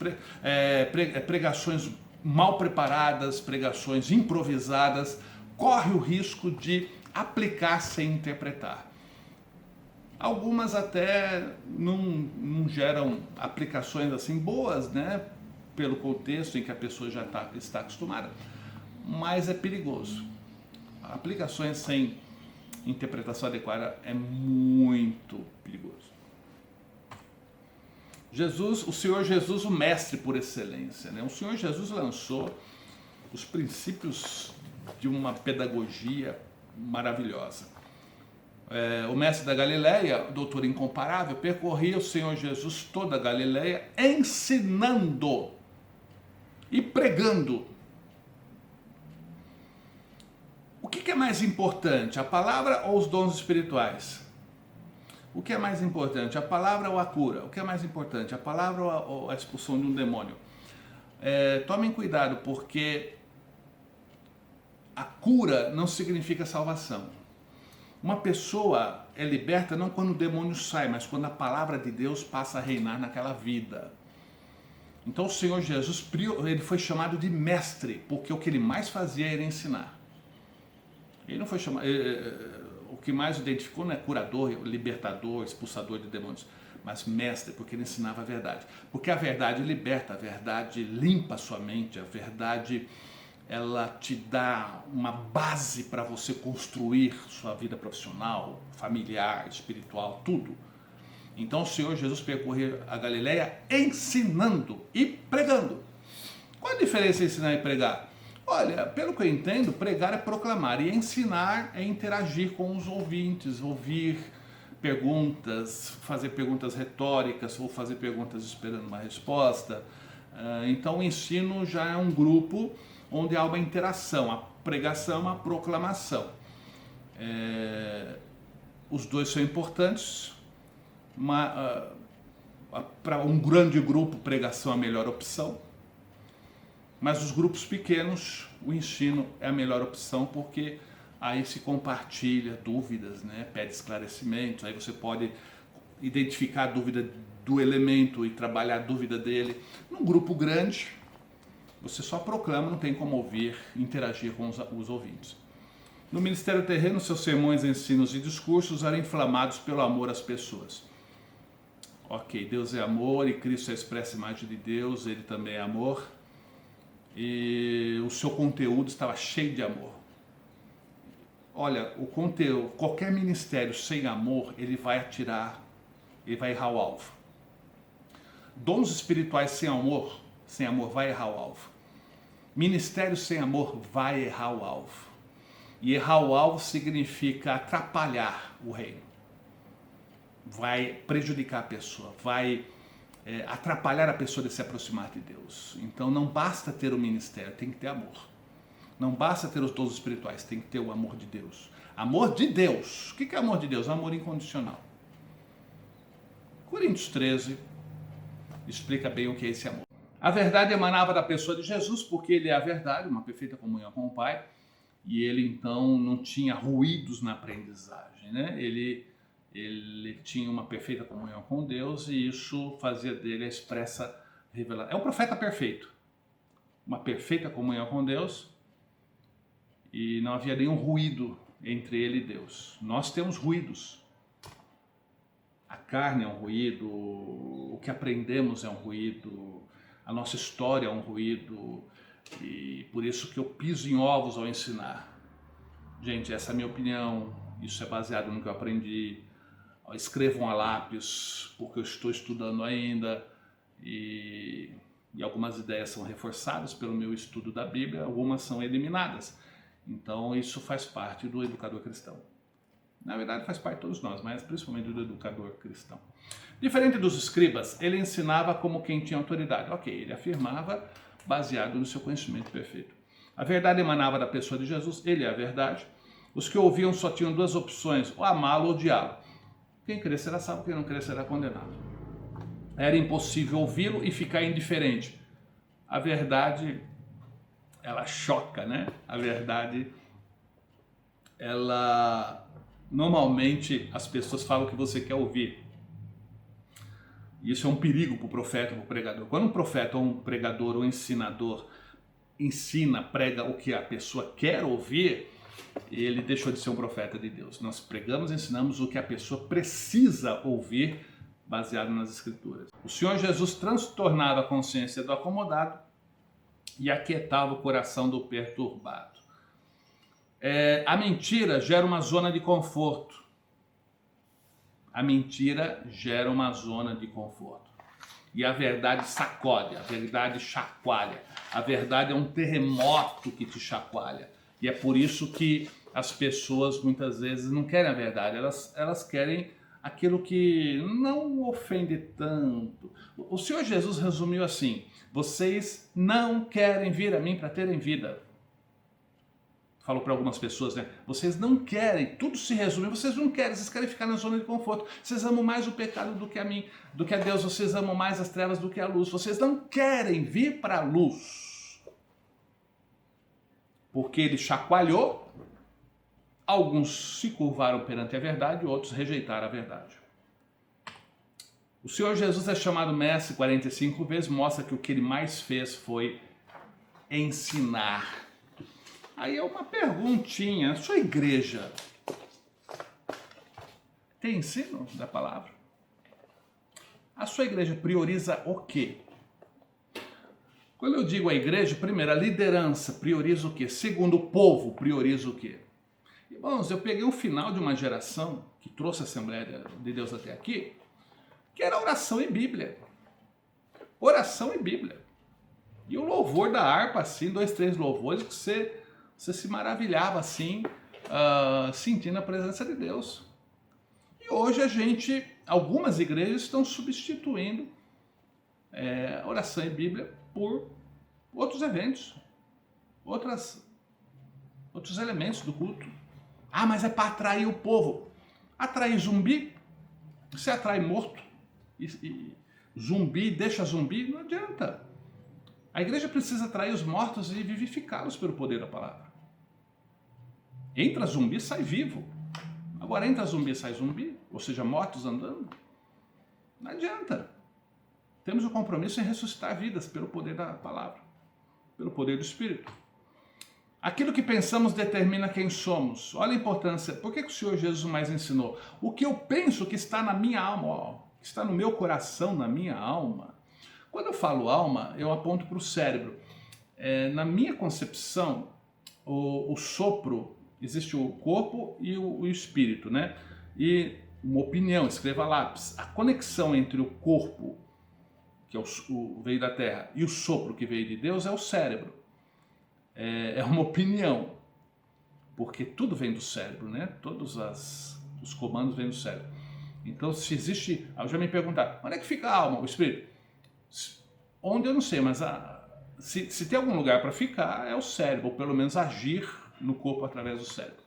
Pregações mal preparadas, pregações improvisadas, corre o risco de aplicar sem interpretar. Algumas até não geram aplicações assim boas, né? Pelo contexto em que a pessoa já está acostumada, mas é perigoso. Aplicações sem interpretação adequada é muito perigoso. O Senhor Jesus, o mestre por excelência, né? O Senhor Jesus lançou os princípios de uma pedagogia maravilhosa. O mestre da Galileia, o doutor incomparável, percorria o Senhor Jesus toda a Galileia ensinando e pregando. O que é mais importante, a palavra ou os dons espirituais? O que é mais importante, a palavra ou a cura? O que é mais importante, a palavra ou a expulsão de um demônio? Tomem cuidado, porque a cura não significa salvação. Uma pessoa é liberta não quando o demônio sai, mas quando a palavra de Deus passa a reinar naquela vida. Então o Senhor Jesus, ele foi chamado de mestre, porque o que ele mais fazia era ensinar. Ele não foi chamado... O que mais identificou não é curador, libertador, expulsador de demônios, mas mestre, porque ele ensinava a verdade. Porque a verdade liberta, a verdade limpa a sua mente, a verdade, ela te dá uma base para você construir sua vida profissional, familiar, espiritual, tudo. Então o Senhor Jesus percorreu a Galileia ensinando e pregando. Qual a diferença entre ensinar e pregar? Olha, pelo que eu entendo, pregar é proclamar e ensinar é interagir com os ouvintes, ouvir perguntas, fazer perguntas retóricas ou fazer perguntas esperando uma resposta. Então o ensino já é um grupo onde há uma interação, a pregação é uma proclamação. Os dois são importantes, para um grande grupo, pregação é a melhor opção. Mas os grupos pequenos, o ensino é a melhor opção, porque aí se compartilha dúvidas, né? Pede esclarecimentos, aí você pode identificar a dúvida do elemento e trabalhar a dúvida dele. Num grupo grande, você só proclama, não tem como ouvir, interagir com os ouvintes. No ministério terreno, seus sermões, ensinos e discursos eram inflamados pelo amor às pessoas. Ok, Deus é amor e Cristo é a expressa imagem de Deus, ele também é amor. E o seu conteúdo estava cheio de amor. Olha, o conteúdo, qualquer ministério sem amor, ele vai errar o alvo. Dons espirituais sem amor vai errar o alvo. Ministério sem amor vai errar o alvo. E errar o alvo significa atrapalhar o reino. Vai prejudicar a pessoa, vai atrapalhar a pessoa de se aproximar de Deus. Então não basta ter o ministério, tem que ter amor. Não basta ter os dons espirituais, tem que ter o amor de Deus. Amor de Deus. O que é amor de Deus? Amor incondicional. Coríntios 13 explica bem o que é esse amor. A verdade emanava da pessoa de Jesus, porque ele é a verdade, uma perfeita comunhão com o Pai, e ele então não tinha ruídos na aprendizagem, né? Ele tinha uma perfeita comunhão com Deus e isso fazia dele a expressa revelação. É um profeta perfeito, uma perfeita comunhão com Deus e não havia nenhum ruído entre ele e Deus. Nós temos ruídos. A carne é um ruído, o que aprendemos é um ruído, a nossa história é um ruído e por isso que eu piso em ovos ao ensinar. Gente, essa é a minha opinião, isso é baseado no que eu aprendi. Escrevam a lápis, porque eu estou estudando ainda e algumas ideias são reforçadas pelo meu estudo da Bíblia, algumas são eliminadas. Então isso faz parte do educador cristão. Na verdade faz parte de todos nós, mas principalmente do educador cristão. Diferente dos escribas, ele ensinava como quem tinha autoridade. Ok, ele afirmava baseado no seu conhecimento perfeito. A verdade emanava da pessoa de Jesus, ele é a verdade. Os que ouviam só tinham duas opções, ou amá-lo ou odiá-lo. Quem crer será salvo, quem não crer será condenado. Era impossível ouvi-lo e ficar indiferente. A verdade, ela choca, né? A verdade, ela... Normalmente as pessoas falam o que você quer ouvir. Isso é um perigo para o profeta, para o pregador. Quando um profeta ou um pregador ou um ensinador ensina, prega o que a pessoa quer ouvir, ele deixou de ser um profeta de Deus. Nós pregamos e ensinamos o que a pessoa precisa ouvir, baseado nas Escrituras. O Senhor Jesus transtornava a consciência do acomodado e aquietava o coração do perturbado. A mentira gera uma zona de conforto. A mentira gera uma zona de conforto. E a verdade sacode, a verdade chacoalha. A verdade é um terremoto que te chacoalha. E é por isso que as pessoas muitas vezes não querem a verdade, elas querem aquilo que não ofende tanto. O Senhor Jesus resumiu assim: vocês não querem vir a mim para terem vida. falou para algumas pessoas, né? Vocês não querem, tudo se resume, vocês não querem, vocês querem ficar na zona de conforto. Vocês amam mais o pecado do que a mim, do que a Deus, vocês amam mais as trevas do que a luz. Vocês não querem vir para a luz. Porque ele chacoalhou, alguns se curvaram perante a verdade, outros rejeitaram a verdade. O Senhor Jesus é chamado mestre 45 vezes, mostra que o que ele mais fez foi ensinar. Aí é uma perguntinha, a sua igreja tem ensino da palavra? A sua igreja prioriza o quê? Quando eu digo a igreja, primeiro, a liderança prioriza o quê? Segundo, o povo prioriza o quê? Irmãos, eu peguei o final de uma geração que trouxe a Assembleia de Deus até aqui, que era oração e Bíblia. Oração e Bíblia. E o louvor da harpa, assim, 2, 3 louvores, que você se maravilhava, assim, sentindo a presença de Deus. E hoje algumas igrejas estão substituindo oração e Bíblia por outros eventos, outros elementos do culto. Ah, mas é para atrair o povo. Atrair zumbi? Você atrai morto e zumbi, deixa zumbi? Não adianta. A igreja precisa atrair os mortos e vivificá-los pelo poder da palavra. Entra zumbi, sai vivo. Agora entra zumbi, sai zumbi, ou seja, mortos andando. Não adianta. Temos o compromisso em ressuscitar vidas pelo poder da palavra, pelo poder do Espírito. Aquilo que pensamos determina quem somos. Olha a importância. Por que o Senhor Jesus mais ensinou? O que eu penso que está na minha alma, que está no meu coração, na minha alma. Quando eu falo alma, eu aponto para o cérebro. Na minha concepção, o sopro, existe o corpo e o espírito, né? E uma opinião, escreva lápis. A conexão entre o corpo, que veio da terra, e o sopro que veio de Deus é o cérebro. É uma opinião, porque tudo vem do cérebro, né? Todos os comandos vêm do cérebro. Então, se existe... Eu já me perguntaram, onde é que fica a alma, o espírito? Onde eu não sei, mas se tem algum lugar para ficar, é o cérebro, ou pelo menos agir no corpo através do cérebro.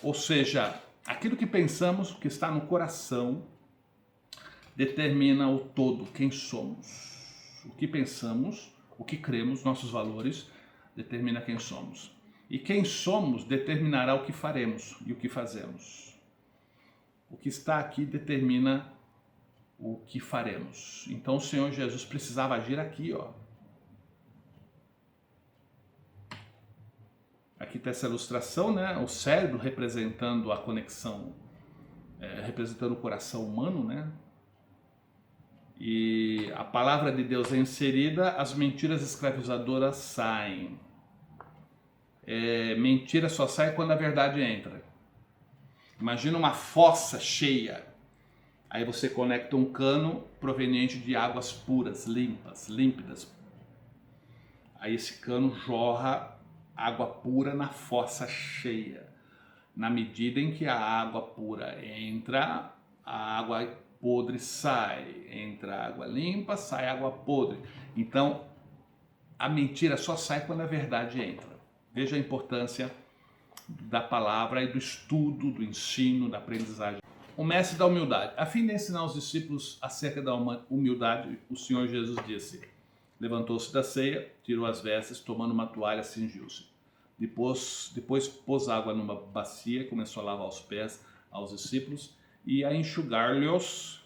Ou seja, aquilo que pensamos, que está no coração, determina o todo, quem somos. O que pensamos, o que cremos, nossos valores, determina quem somos. E quem somos determinará o que faremos e o que fazemos. O que está aqui determina o que faremos. Então o Senhor Jesus precisava agir aqui, ó. Aqui está essa ilustração, né? O cérebro representando a conexão, representando o coração humano, né? E a palavra de Deus é inserida, as mentiras escravizadoras saem. Mentira só sai quando a verdade entra. Imagina uma fossa cheia. Aí você conecta um cano proveniente de águas puras, limpas, límpidas. Aí esse cano jorra água pura na fossa cheia. Na medida em que a água pura entra, a água podre sai. Entra água limpa, sai água podre. Então, a mentira só sai quando a verdade entra. Veja a importância da palavra e do estudo, do ensino, da aprendizagem. O mestre da humildade. A fim de ensinar os discípulos acerca da humildade, o Senhor Jesus disse: levantou-se da ceia, tirou as vestes, tomando uma toalha, cingiu-se. Depois pôs água numa bacia, começou a lavar os pés aos discípulos e a enxugar-lhes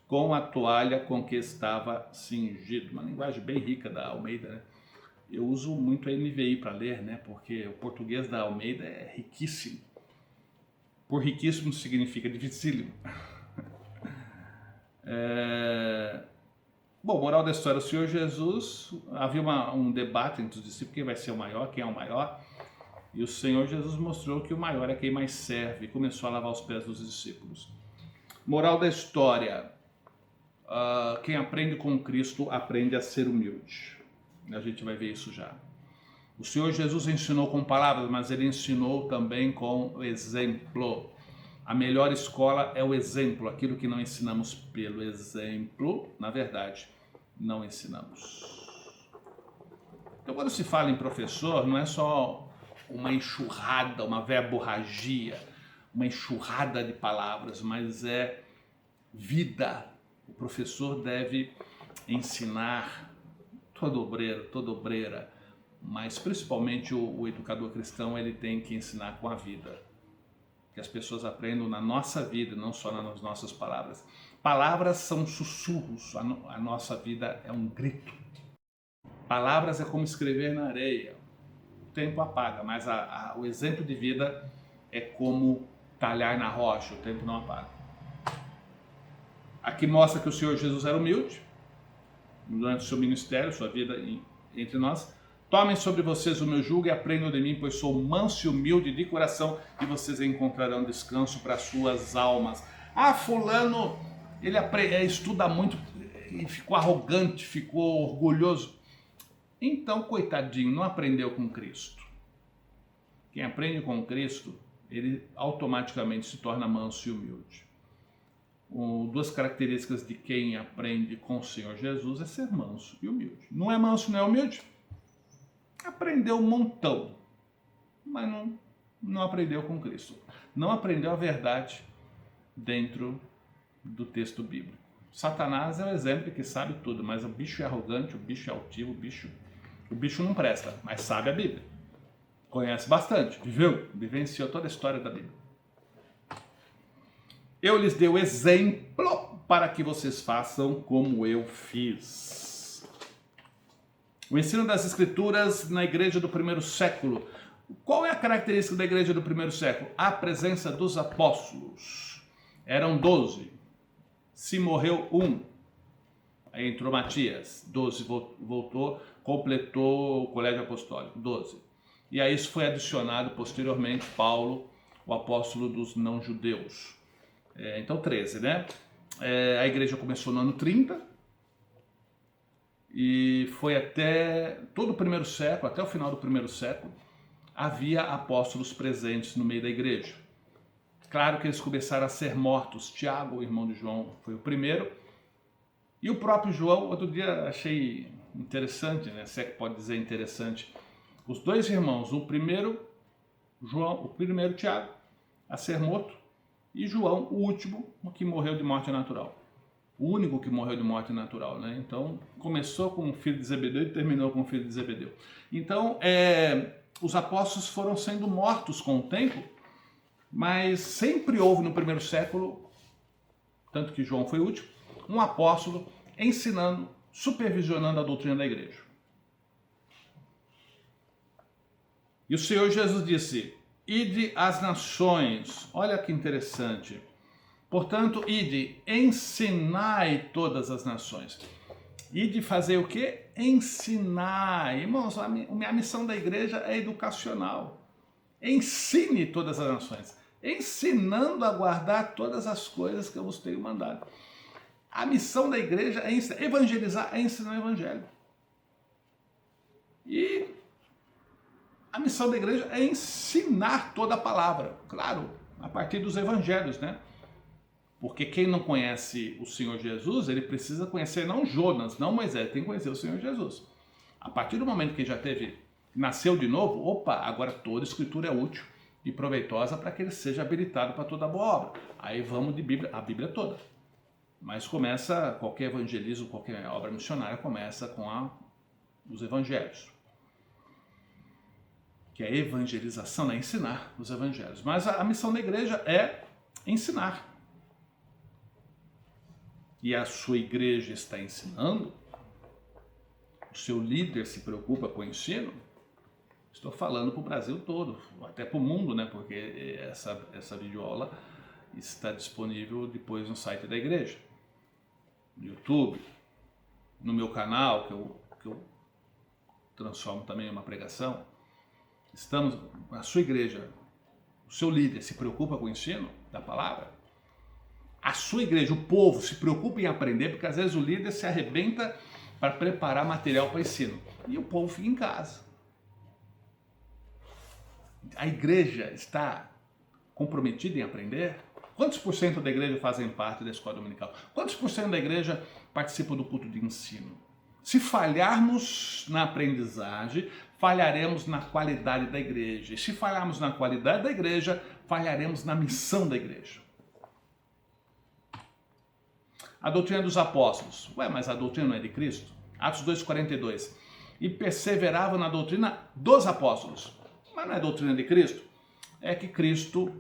com a toalha com que estava cingido. Uma linguagem bem rica da Almeida, né? Eu uso muito a NVI para ler, né? Porque o português da Almeida é riquíssimo. Por riquíssimo significa dificílimo. Bom, moral da história, o Senhor Jesus, havia um debate entre os discípulos, quem vai ser o maior, quem é o maior, e o Senhor Jesus mostrou que o maior é quem mais serve, e começou a lavar os pés dos discípulos. Moral da história, quem aprende com Cristo aprende a ser humilde. A gente vai ver isso já. O Senhor Jesus ensinou com palavras, mas ele ensinou também com exemplo. A melhor escola é o exemplo. Aquilo que não ensinamos pelo exemplo, na verdade, não ensinamos. Então, quando se fala em professor, não é só uma enxurrada, uma verborragia, uma enxurrada de palavras, mas é vida. O professor deve ensinar todo obreiro, toda obreira, mas principalmente o educador cristão, ele tem que ensinar com a vida. Que as pessoas aprendam na nossa vida, não só nas nossas palavras. Palavras são sussurros, a nossa vida é um grito. Palavras é como escrever na areia. O tempo apaga, mas o exemplo de vida é como talhar na rocha, o tempo não apaga. Aqui mostra que o Senhor Jesus era humilde, durante o seu ministério, sua vida entre nós. Tomem sobre vocês o meu jugo e aprendam de mim, pois sou manso e humilde de coração, e vocês encontrarão descanso para suas almas. Ah, fulano, ele estuda muito e ficou arrogante, ficou orgulhoso. Então, coitadinho, não aprendeu com Cristo. Quem aprende com Cristo, ele automaticamente se torna manso e humilde. Duas características de quem aprende com o Senhor Jesus é ser manso e humilde. Não é manso, não é humilde? Aprendeu um montão, mas não aprendeu com Cristo. Não aprendeu a verdade dentro do texto bíblico. Satanás é o exemplo que sabe tudo, mas o bicho é arrogante, o bicho é altivo, o bicho não presta, mas sabe a Bíblia. Conhece bastante, vivenciou toda a história da Bíblia. Eu lhes dei o exemplo para que vocês façam como eu fiz. O ensino das Escrituras na igreja do primeiro século. Qual é a característica da igreja do primeiro século? A presença dos apóstolos. Eram 12. Se morreu um, aí entrou Matias. 12 voltou, completou o colégio apostólico. 12. E a isso foi adicionado posteriormente Paulo, o apóstolo dos não-judeus. Então 13, né? A igreja começou no ano 30 e foi até todo o primeiro século, até o final do primeiro século, havia apóstolos presentes no meio da igreja. Claro que eles começaram a ser mortos. Tiago, o irmão de João, foi o primeiro. E o próprio João, outro dia achei interessante, né? Se é que pode dizer interessante. Os dois irmãos, o primeiro Tiago, a ser morto, e João, o último, o que morreu de morte natural. O único que morreu de morte natural, né? Então, começou com o filho de Zebedeu e terminou com o filho de Zebedeu. Então, os apóstolos foram sendo mortos com o tempo, mas sempre houve no primeiro século, tanto que João foi o último, um apóstolo ensinando, supervisionando a doutrina da igreja. E o Senhor Jesus disse: ide às nações. Olha que interessante. Portanto, ide, ensinai todas as nações. Ide fazer o quê? Ensinar. Irmãos, a minha missão da igreja é educacional. Ensine todas as nações, ensinando a guardar todas as coisas que eu vos tenho mandado. A missão da igreja é evangelizar, é ensinar o evangelho. E a missão da igreja é ensinar toda a palavra, claro, a partir dos evangelhos, né? Porque quem não conhece o Senhor Jesus, ele precisa conhecer não Jonas, não Moisés, tem que conhecer o Senhor Jesus. A partir do momento que já nasceu de novo, agora toda a escritura é útil e proveitosa para que ele seja habilitado para toda boa obra. Aí vamos de Bíblia, a Bíblia toda. Mas começa, qualquer evangelismo, qualquer obra missionária começa com os evangelhos. Que é a evangelização, é ensinar os evangelhos. Mas a missão da igreja é ensinar. E a sua igreja está ensinando? O seu líder se preocupa com o ensino? Estou falando para o Brasil todo, até para o mundo, né? Porque essa videoaula está disponível depois no site da igreja, no YouTube, no meu canal, que eu transformo também em uma pregação. A sua igreja, o seu líder se preocupa com o ensino da palavra? A sua igreja, o povo, se preocupa em aprender, porque às vezes o líder se arrebenta para preparar material para ensino. E o povo fica em casa. A igreja está comprometida em aprender? Quantos por cento da igreja fazem parte da escola dominical? Quantos por cento da igreja participam do culto de ensino? Se falharmos na aprendizagem, falharemos na qualidade da igreja. E se falharmos na qualidade da igreja, falharemos na missão da igreja. A doutrina dos apóstolos. Mas a doutrina não é de Cristo? Atos 2,42. E perseveravam na doutrina dos apóstolos. Mas não é doutrina de Cristo? É que Cristo,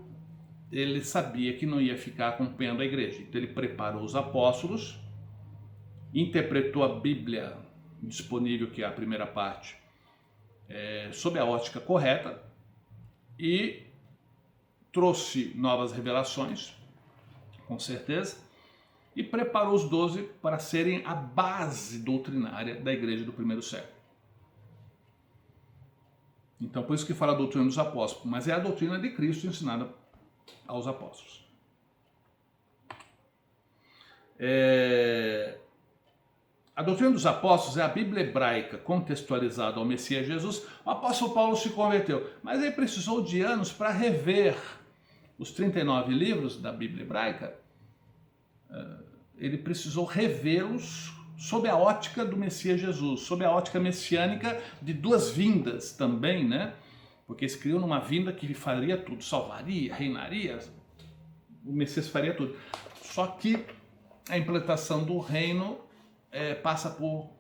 ele sabia que não ia ficar acompanhando a igreja. Então ele preparou os apóstolos, interpretou a Bíblia disponível, que é a primeira parte, sob a ótica correta, e trouxe novas revelações, com certeza, e preparou os 12 para serem a base doutrinária da igreja do primeiro século. Então, por isso que fala a doutrina dos apóstolos, mas é a doutrina de Cristo ensinada aos apóstolos. A doutrina dos apóstolos é a Bíblia hebraica contextualizada ao Messias Jesus. O apóstolo Paulo se converteu, mas ele precisou de anos para rever os 39 livros da Bíblia hebraica. Ele precisou revê-los sob a ótica do Messias Jesus, sob a ótica messiânica de duas vindas também, né? Porque eles criam numa vinda que faria tudo, salvaria, reinaria, o Messias faria tudo. Só que a implantação do reino passa por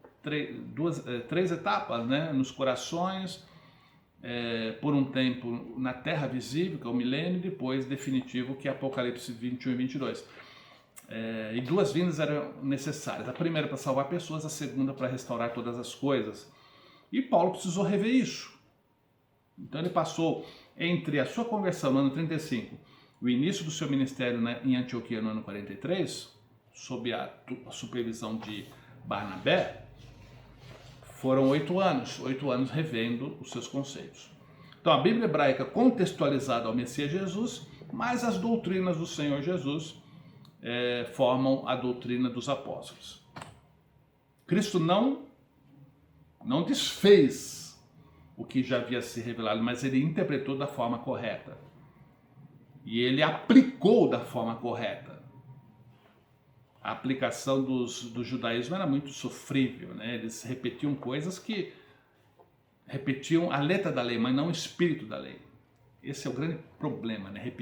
três etapas, né? Nos corações, por um tempo na terra visível, que é o milênio, e depois definitivo, que é Apocalipse 21 e 22. E duas vindas eram necessárias. A primeira para salvar pessoas, a segunda para restaurar todas as coisas. E Paulo precisou rever isso. Então ele passou entre a sua conversão no ano 35, o início do seu ministério em Antioquia no ano 43, sob a supervisão de Barnabé, foram 8 anos revendo os seus conceitos. Então a Bíblia hebraica contextualizada ao Messias Jesus, mais as doutrinas do Senhor Jesus, formam a doutrina dos apóstolos. Cristo não desfez o que já havia se revelado, mas ele interpretou da forma correta. E ele aplicou da forma correta. A aplicação do judaísmo era muito sofrível, né? Eles repetiam coisas que repetiam a letra da lei, mas não o espírito da lei. Esse é o grande problema, né?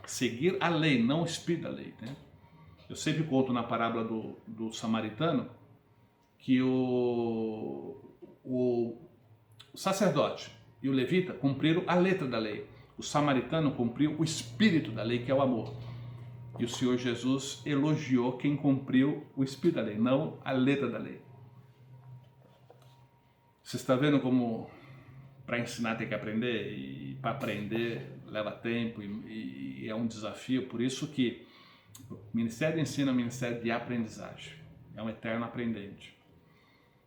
Seguir a lei, não o espírito da lei, né? Eu sempre conto na parábola do samaritano que o sacerdote e o levita cumpriram a letra da lei. O samaritano cumpriu o espírito da lei, que é o amor. E o Senhor Jesus elogiou quem cumpriu o espírito da lei, não a letra da lei. Você está vendo como para ensinar tem que aprender? E para aprender leva tempo e é um desafio. Por isso que o Ministério de Ensino é um ministério de aprendizagem. É um eterno aprendente.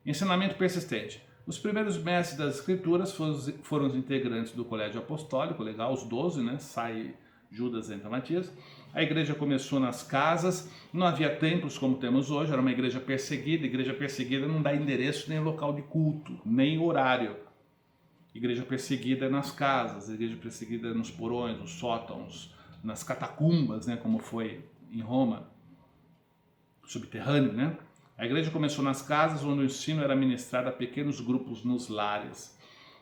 Ensinamento persistente. Os primeiros mestres das Escrituras foram os integrantes do Colégio Apostólico, legal, os 12, né? Sai Judas, entra Matias. A igreja começou nas casas, não havia templos como temos hoje, era uma igreja perseguida. Igreja perseguida não dá endereço nem local de culto, nem horário. Igreja perseguida é nas casas, igreja perseguida é nos porões, nos sótãos, nas catacumbas, né? Como foi em Roma, subterrâneo, né? A igreja começou nas casas, onde o ensino era ministrado a pequenos grupos nos lares.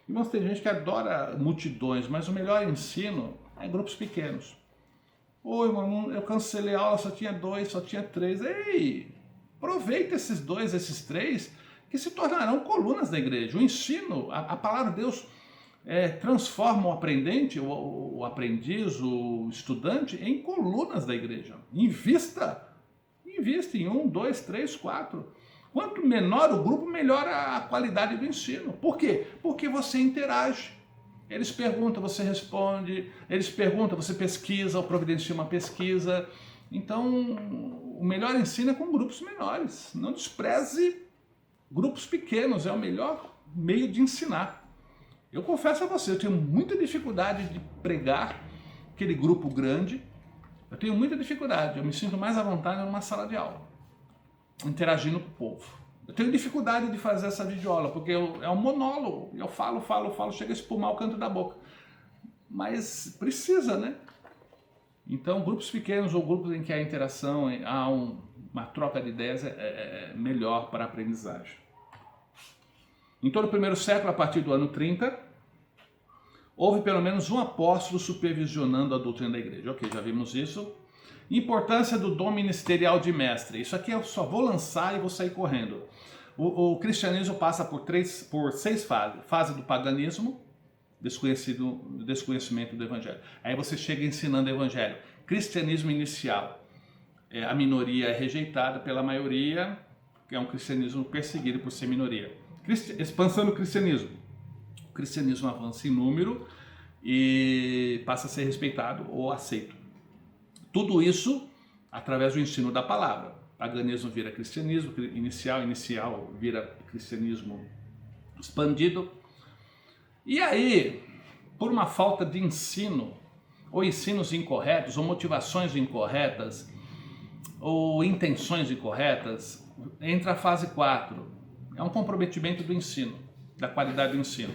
Irmãos, tem gente que adora multidões, mas o melhor ensino é em grupos pequenos. Oi, irmão, eu cancelei a aula, só tinha 2, só tinha 3. Ei, aproveita esses 2, esses 3, que se tornarão colunas da igreja. O ensino, a palavra de Deus transforma o aprendente, o aprendiz, o estudante em colunas da igreja. Invista em 1, 2, 3, 4. Quanto menor o grupo, melhor a qualidade do ensino. Por quê? Porque você interage. Eles perguntam, você responde. Eles perguntam, você pesquisa ou providencia uma pesquisa. Então, o melhor ensino é com grupos menores. Não despreze grupos pequenos, é o melhor meio de ensinar. Eu confesso a você, eu tenho muita dificuldade de pregar aquele grupo grande. Eu tenho muita dificuldade, eu me sinto mais à vontade numa sala de aula, interagindo com o povo. Eu tenho dificuldade de fazer essa videoaula, porque é um monólogo, eu falo, chega a espumar o canto da boca. Mas precisa, né? Então, grupos pequenos ou grupos em que há interação, há uma troca de ideias é melhor para a aprendizagem. Em todo o primeiro século, a partir do ano 30, houve pelo menos um apóstolo supervisionando a doutrina da igreja. Ok, já vimos isso. Importância do dom ministerial de mestre. Isso aqui eu só vou lançar e vou sair correndo. O cristianismo passa por 6 fases. Fase do paganismo, desconhecimento do evangelho. Aí você chega ensinando o evangelho. Cristianismo inicial. A minoria é rejeitada pela maioria, que é um cristianismo perseguido por ser minoria. Expansão do cristianismo. O cristianismo avança em número e passa a ser respeitado ou aceito. Tudo isso através do ensino da palavra. Paganismo vira cristianismo inicial vira cristianismo expandido. E aí, por uma falta de ensino, ou ensinos incorretos, ou motivações incorretas, ou intenções incorretas, entra a fase 4. É um comprometimento do ensino, da qualidade do ensino.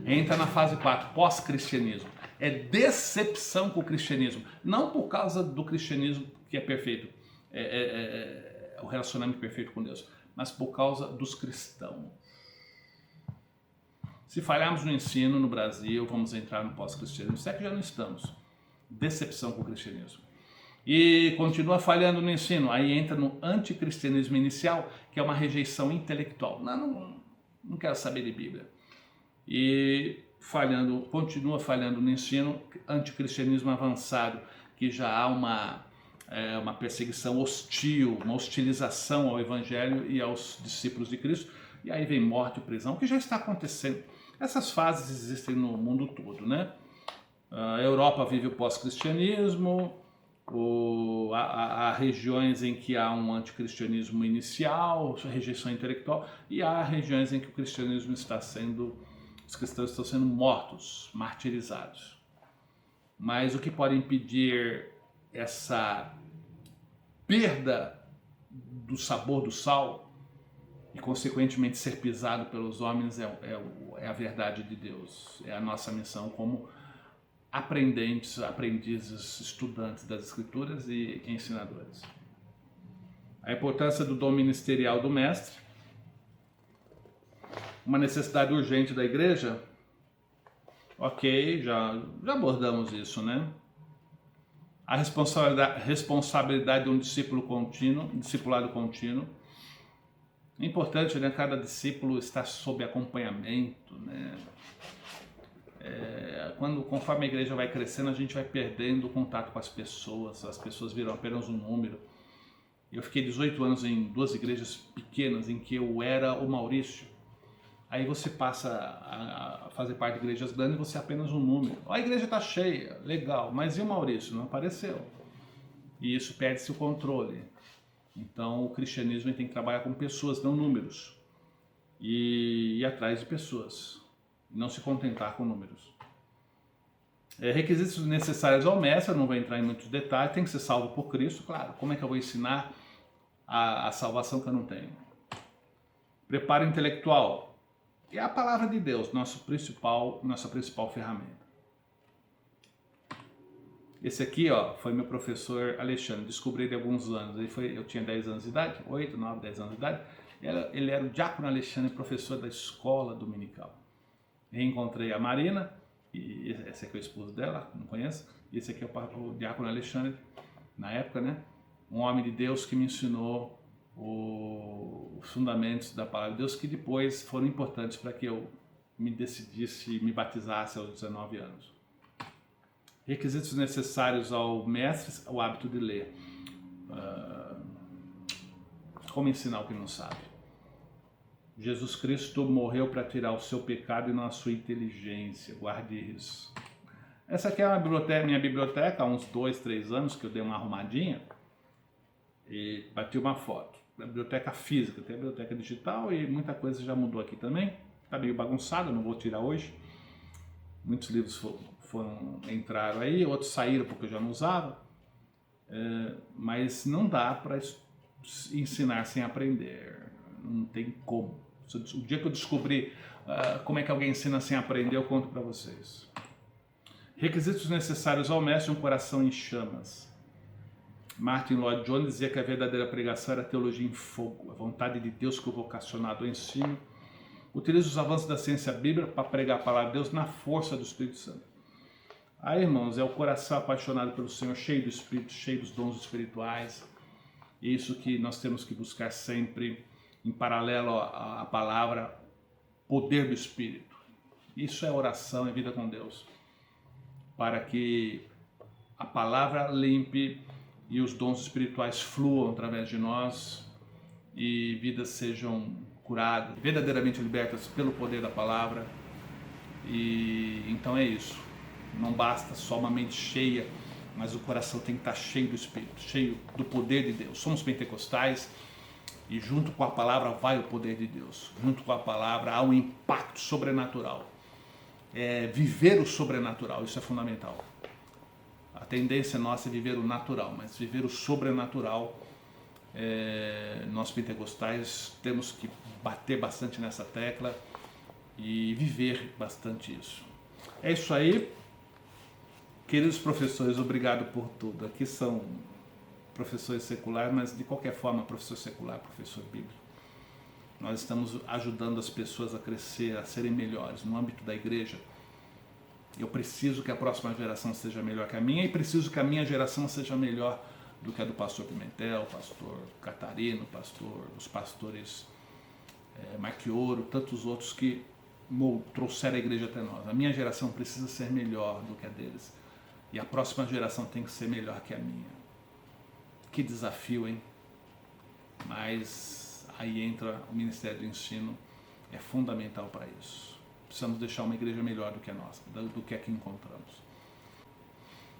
Entra na fase 4, pós-cristianismo. É decepção com o cristianismo. Não por causa do cristianismo que é perfeito, o relacionamento perfeito com Deus, mas por causa dos cristãos. Se falharmos no ensino no Brasil, vamos entrar no pós-cristianismo. Se é que já não estamos. Decepção com o cristianismo. E continua falhando no ensino, aí entra no anticristianismo inicial, que é uma rejeição intelectual. Não quero saber de Bíblia. E continua falhando no ensino, anticristianismo avançado, que já há uma perseguição hostil, uma hostilização ao evangelho e aos discípulos de Cristo, e aí vem morte e prisão, que já está acontecendo. Essas fases existem no mundo todo, né? A Europa vive o pós-cristianismo, há regiões em que há um anticristianismo inicial, rejeição intelectual, e há regiões em que o cristianismo os cristãos estão sendo mortos, martirizados. Mas o que pode impedir essa perda do sabor do sal e consequentemente ser pisado pelos homens é a verdade de Deus, é a nossa missão como aprendizes, estudantes das Escrituras e ensinadores. A importância do dom ministerial do mestre, uma necessidade urgente da igreja, ok, já abordamos isso, né? A responsabilidade de um discipulado contínuo. É importante, né? Cada discípulo está sob acompanhamento, né? Conforme a igreja vai crescendo, a gente vai perdendo o contato com as pessoas viram apenas um número. Eu fiquei 18 anos em 2 igrejas pequenas em que eu era o Maurício. Aí você passa a fazer parte de igrejas grandes e você é apenas um número. A igreja está cheia, legal, mas e o Maurício? Não apareceu. E isso perde-se o controle. Então o cristianismo tem que trabalhar com pessoas, não números. E ir atrás de pessoas. Não se contentar com números. Requisitos necessários ao mestre, eu não vou entrar em muitos detalhes, tem que ser salvo por Cristo, claro. Como é que eu vou ensinar a salvação que eu não tenho? Preparo intelectual. É a palavra de Deus, nossa principal ferramenta. Esse aqui, foi meu professor Alexandre, descobri ele há alguns anos. Eu tinha 10 anos de idade, 8, 9, 10 anos de idade. Ele era o diácono Alexandre, professor da escola dominical. Reencontrei a Marina, e esse aqui é o esposo dela, não conheço. E esse aqui é o diácono Alexandre, na época, né? Um homem de Deus que me ensinou os fundamentos da palavra de Deus, que depois foram importantes para que eu me decidisse, me batizasse aos 19 anos. Requisitos necessários ao mestre, o hábito de ler. Como ensinar o que não sabe? Jesus Cristo morreu para tirar o seu pecado e não a sua inteligência. Guarde isso. Essa aqui é minha biblioteca, há uns 2, 3 anos que eu dei uma arrumadinha e bati uma foto. A biblioteca física, tem a biblioteca digital e muita coisa já mudou aqui também. Está meio bagunçado, não vou tirar hoje. Muitos livros entraram aí, outros saíram porque eu já não usava. Mas não dá para ensinar sem aprender. Não tem como. O dia que eu descobri como é que alguém ensina sem aprender, eu conto para vocês. Requisitos necessários ao mestre, um coração em chamas. Martin Lloyd Jones dizia que a verdadeira pregação era a teologia em fogo, a vontade de Deus que o vocacionado ao ensino Utilize os avanços da ciência bíblica para pregar a palavra de Deus na força do Espírito Santo. Aí, irmãos, é o coração apaixonado pelo Senhor, cheio do Espírito, cheio dos dons espirituais. Isso que nós temos que buscar sempre, em paralelo à palavra, poder do Espírito. Isso é oração, é vida com Deus, para que a palavra limpe e os dons espirituais fluam através de nós e vidas sejam curadas, verdadeiramente libertas pelo poder da palavra. E então é isso. Não basta só uma mente cheia, mas o coração tem que estar cheio do Espírito, cheio do poder de Deus. Somos pentecostais e junto com a palavra vai o poder de Deus. Junto com a palavra há um impacto sobrenatural. Viver o sobrenatural, isso é fundamental. A tendência nossa é viver o natural, mas viver o sobrenatural, nós pentecostais temos que bater bastante nessa tecla e viver bastante isso. É isso aí. Queridos professores, obrigado por tudo. Aqui são professores seculares, mas de qualquer forma, professor secular, professor bíblico. Nós estamos ajudando as pessoas a crescer, a serem melhores no âmbito da igreja. Eu preciso que a próxima geração seja melhor que a minha e preciso que a minha geração seja melhor do que a do pastor Pimentel, pastor Catarino, os pastores Marquioro, tantos outros que trouxeram a igreja até nós. A minha geração precisa ser melhor do que a deles. E a próxima geração tem que ser melhor que a minha. Que desafio, hein? Mas aí entra o Ministério do Ensino, é fundamental para isso. Precisamos deixar uma igreja melhor do que a nossa, do que a que encontramos.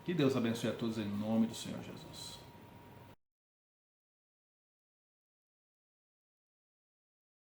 Que Deus abençoe a todos em nome do Senhor Jesus.